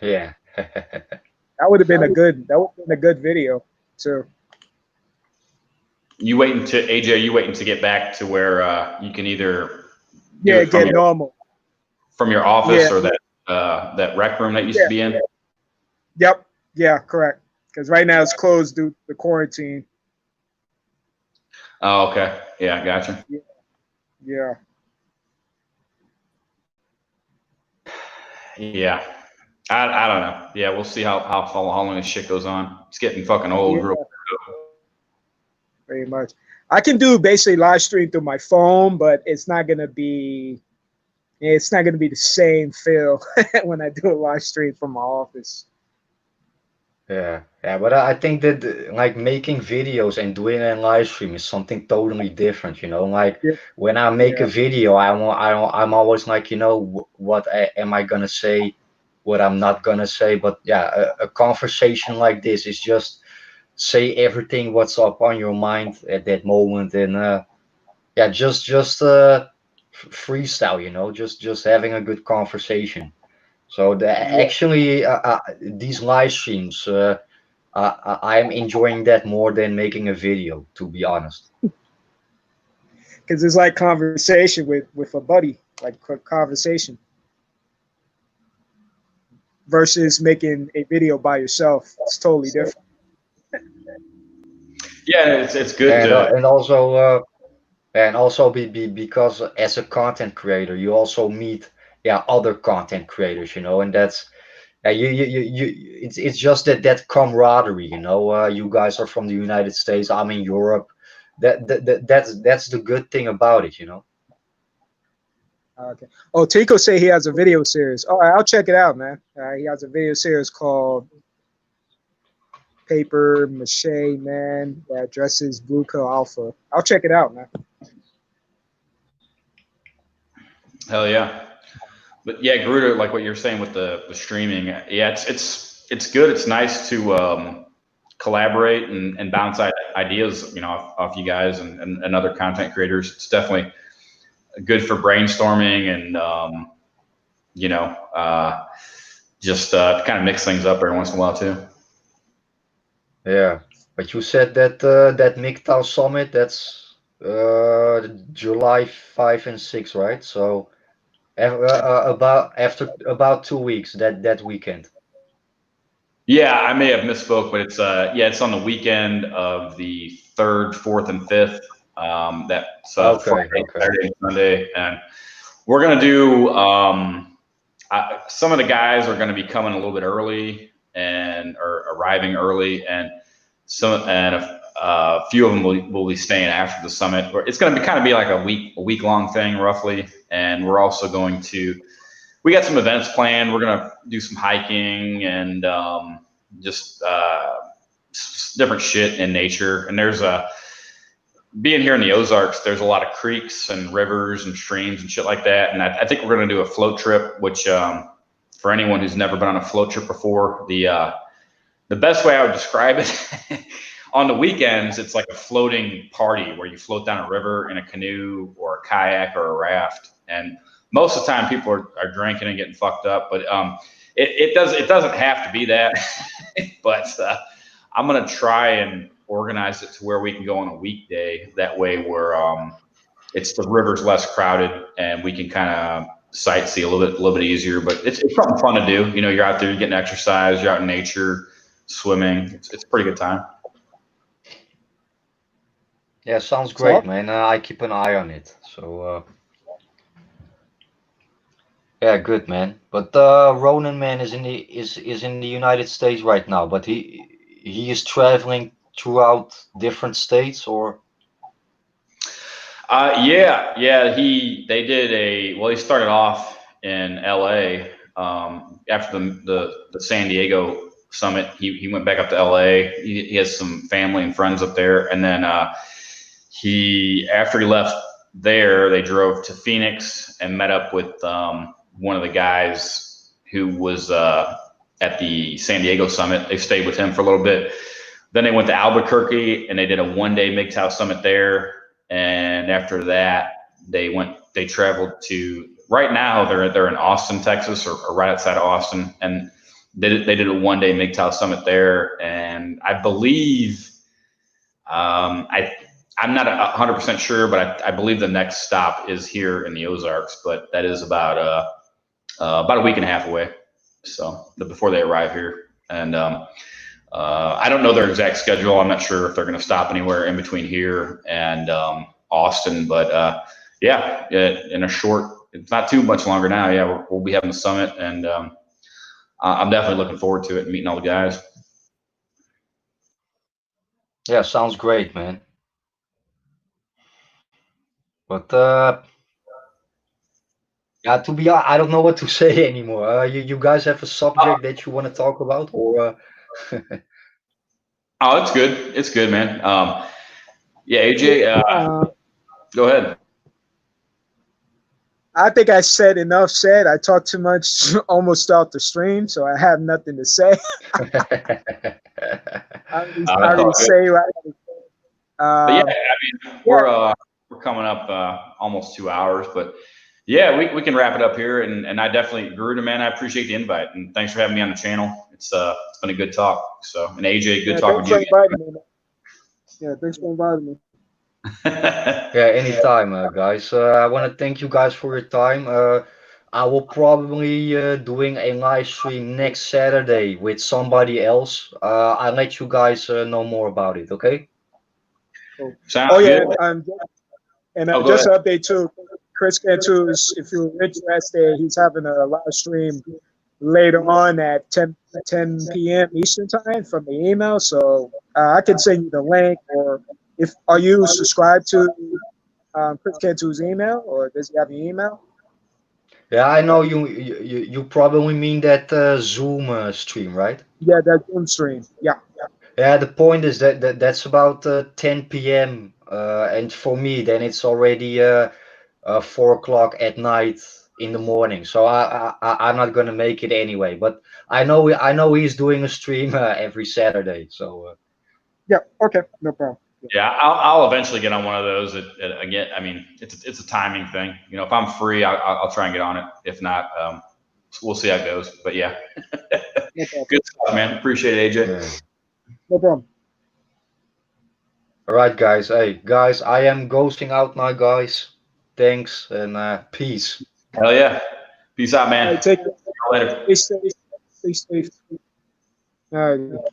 Speaker 1: Yeah.
Speaker 3: that would have been a good video too.
Speaker 2: You waiting to AJ? You waiting to get back to where you can either do
Speaker 3: Yeah,
Speaker 2: it
Speaker 3: get normal.
Speaker 2: from your
Speaker 3: Yeah,
Speaker 2: office or that rec room that used
Speaker 3: yeah,
Speaker 2: to be in?
Speaker 3: yep, yeah, correct. Because right now it's closed due to the quarantine.
Speaker 2: Oh, okay. Yeah, gotcha.
Speaker 3: Yeah, yeah.
Speaker 2: Yeah. I don't know. Yeah, we'll see how long this shit goes on. It's getting fucking old.
Speaker 3: Yeah, very much. I can do basically live stream through my phone, but it's not gonna be the same feel when I do a live stream from my office.
Speaker 1: Yeah, yeah, but I think that like making videos and doing a live stream is something totally different, you know. Like
Speaker 3: Yeah,
Speaker 1: when I make a
Speaker 3: yeah,
Speaker 1: video, I'm always like, you know, what am I gonna say, what I'm not gonna say. But yeah, a conversation like this is just say everything what's up on your mind at that moment, and yeah, just freestyle, you know, just having a good conversation. So
Speaker 3: yeah.
Speaker 1: actually, these live streams. I'm enjoying that more than making a video, to be honest.
Speaker 3: Because it's like conversation with a buddy, like conversation versus making a video by yourself. It's totally different.
Speaker 2: Yeah, it's good to.
Speaker 1: And also because as a content creator, you also meet other content creators, you know, and that's it's just that camaraderie, you know. You guys are from the United States, I'm in Europe. That's the good thing about it, you know.
Speaker 3: Okay. Oh, Tico say he has a video series. All right, I'll check it out, man. He has a video series called Paper Mache Man that dresses Blue Pill Alpha. I'll check it out, man.
Speaker 2: Hell yeah. But yeah, Gruder, like what you're saying with the streaming, yeah, it's good. It's nice to collaborate and bounce ideas, you know, off you guys and other content creators. It's definitely good for brainstorming and you know, just kind of mix things up every once in a while too.
Speaker 1: Yeah, but you said that that MGTOW summit, that's July 5 and 6, right? So about after about 2 weeks, that weekend.
Speaker 2: Yeah, I may have misspoke, but it's yeah, it's on the weekend of the 3rd, 4th, and 5th. That's
Speaker 1: Okay,
Speaker 2: Friday,
Speaker 1: okay.
Speaker 2: Saturday, and Sunday, and we're gonna do. Some of the guys are gonna be coming a little bit early and or arriving early, and a few of them will be staying after the summit. It's gonna be kind of be like a week long thing roughly, and we're also going to. We got some events planned. We're gonna do some hiking and just different shit in nature. And there's being here in the Ozarks, there's a lot of creeks and rivers and streams and shit like that. And I think we're gonna do a float trip, which for anyone who's never been on a float trip before, the best way I would describe it. On the weekends, it's like a floating party where you float down a river in a canoe or a kayak or a raft. And most of the time people are drinking and getting fucked up, but it doesn't have to be that. But I'm gonna try and organize it to where we can go on a weekday. That way it's the river's less crowded and we can kind of sightsee a little bit easier. But it's something fun to do. You know, you're out there, you're getting exercise, you're out in nature, swimming. It's a pretty good time.
Speaker 1: Yeah, sounds great,
Speaker 3: So
Speaker 1: man. I keep an eye on it. So yeah, good, man. But Ronan, man, is in the United States right now, but he is traveling throughout different states, or
Speaker 2: Yeah. They did he started off in L.A. After the San Diego summit. He went back up to LA. He has some family and friends up there. And then after he left there, they drove to Phoenix and met up with one of the guys who was at the San Diego summit. They stayed with him for a little bit. Then they went to Albuquerque and they did a 1-day MGTOW summit there. And after that, they traveled to, right now they're in Austin, Texas, or right outside of Austin. And they did a 1-day MGTOW summit there. And I believe, I'm not 100% sure, but I believe the next stop is here in the Ozarks, but that is about a week and a half away. So before they arrive here. And I don't know their exact schedule. I'm not sure if they're going to stop anywhere in between here and Austin, but yeah, in a short, it's not too much longer now. Yeah, we'll be having the summit, and I'm definitely looking forward to it and meeting all the guys.
Speaker 1: Yeah, sounds great, man. But yeah, to be honest, I don't know what to say anymore. You guys have a subject that you want to talk about, or?
Speaker 2: Oh, it's good. It's good, man. Yeah, AJ, go ahead.
Speaker 3: I think I said enough said. I talked too much almost off the stream, so I have nothing to say. I didn't say right.
Speaker 2: Yeah, I mean, we're coming up almost 2 hours, but yeah, we can wrap it up here. And I definitely, Garuda, man, I appreciate the invite, and thanks for having me on the channel. It's been a good talk. So, and AJ, good talking to you.
Speaker 3: Yeah, thanks for inviting me.
Speaker 1: Yeah, anytime, guys. I want to thank you guys for your time. I will probably doing a live stream next Saturday with somebody else. I'll let you guys know more about it. Okay?
Speaker 3: Cool.
Speaker 2: Sounds
Speaker 3: yeah,
Speaker 2: good.
Speaker 3: Just an update too. Chris Cantu is, if you're interested, he's having a live stream later on at 10 p.m. Eastern time from the email. So I can send you the link, or are you subscribed to Chris Cantu's email, or does he have your email?
Speaker 1: Yeah, I know you probably mean that Zoom stream, right?
Speaker 3: Yeah, that Zoom stream. Yeah.
Speaker 1: Yeah, the point is that's about 10 p.m. And for me, then it's already 4 o'clock at night in the morning. So I'm not gonna make it anyway. But I know he's doing a stream every Saturday. So
Speaker 3: yeah, okay, no problem.
Speaker 2: Yeah, I'll eventually get on one of those. Again, I mean, it's a timing thing. You know, if I'm free, I'll try and get on it. If not, we'll see how it goes. But yeah, good stuff, man. Appreciate it, AJ.
Speaker 1: yeah.
Speaker 3: No problem.
Speaker 1: All right, guys. Hey, guys, I am ghosting out now, guys. Thanks and peace.
Speaker 2: Hell yeah. Peace out, man.
Speaker 3: All right, take care.
Speaker 2: Later.
Speaker 3: Stay safe. Stay safe. All right.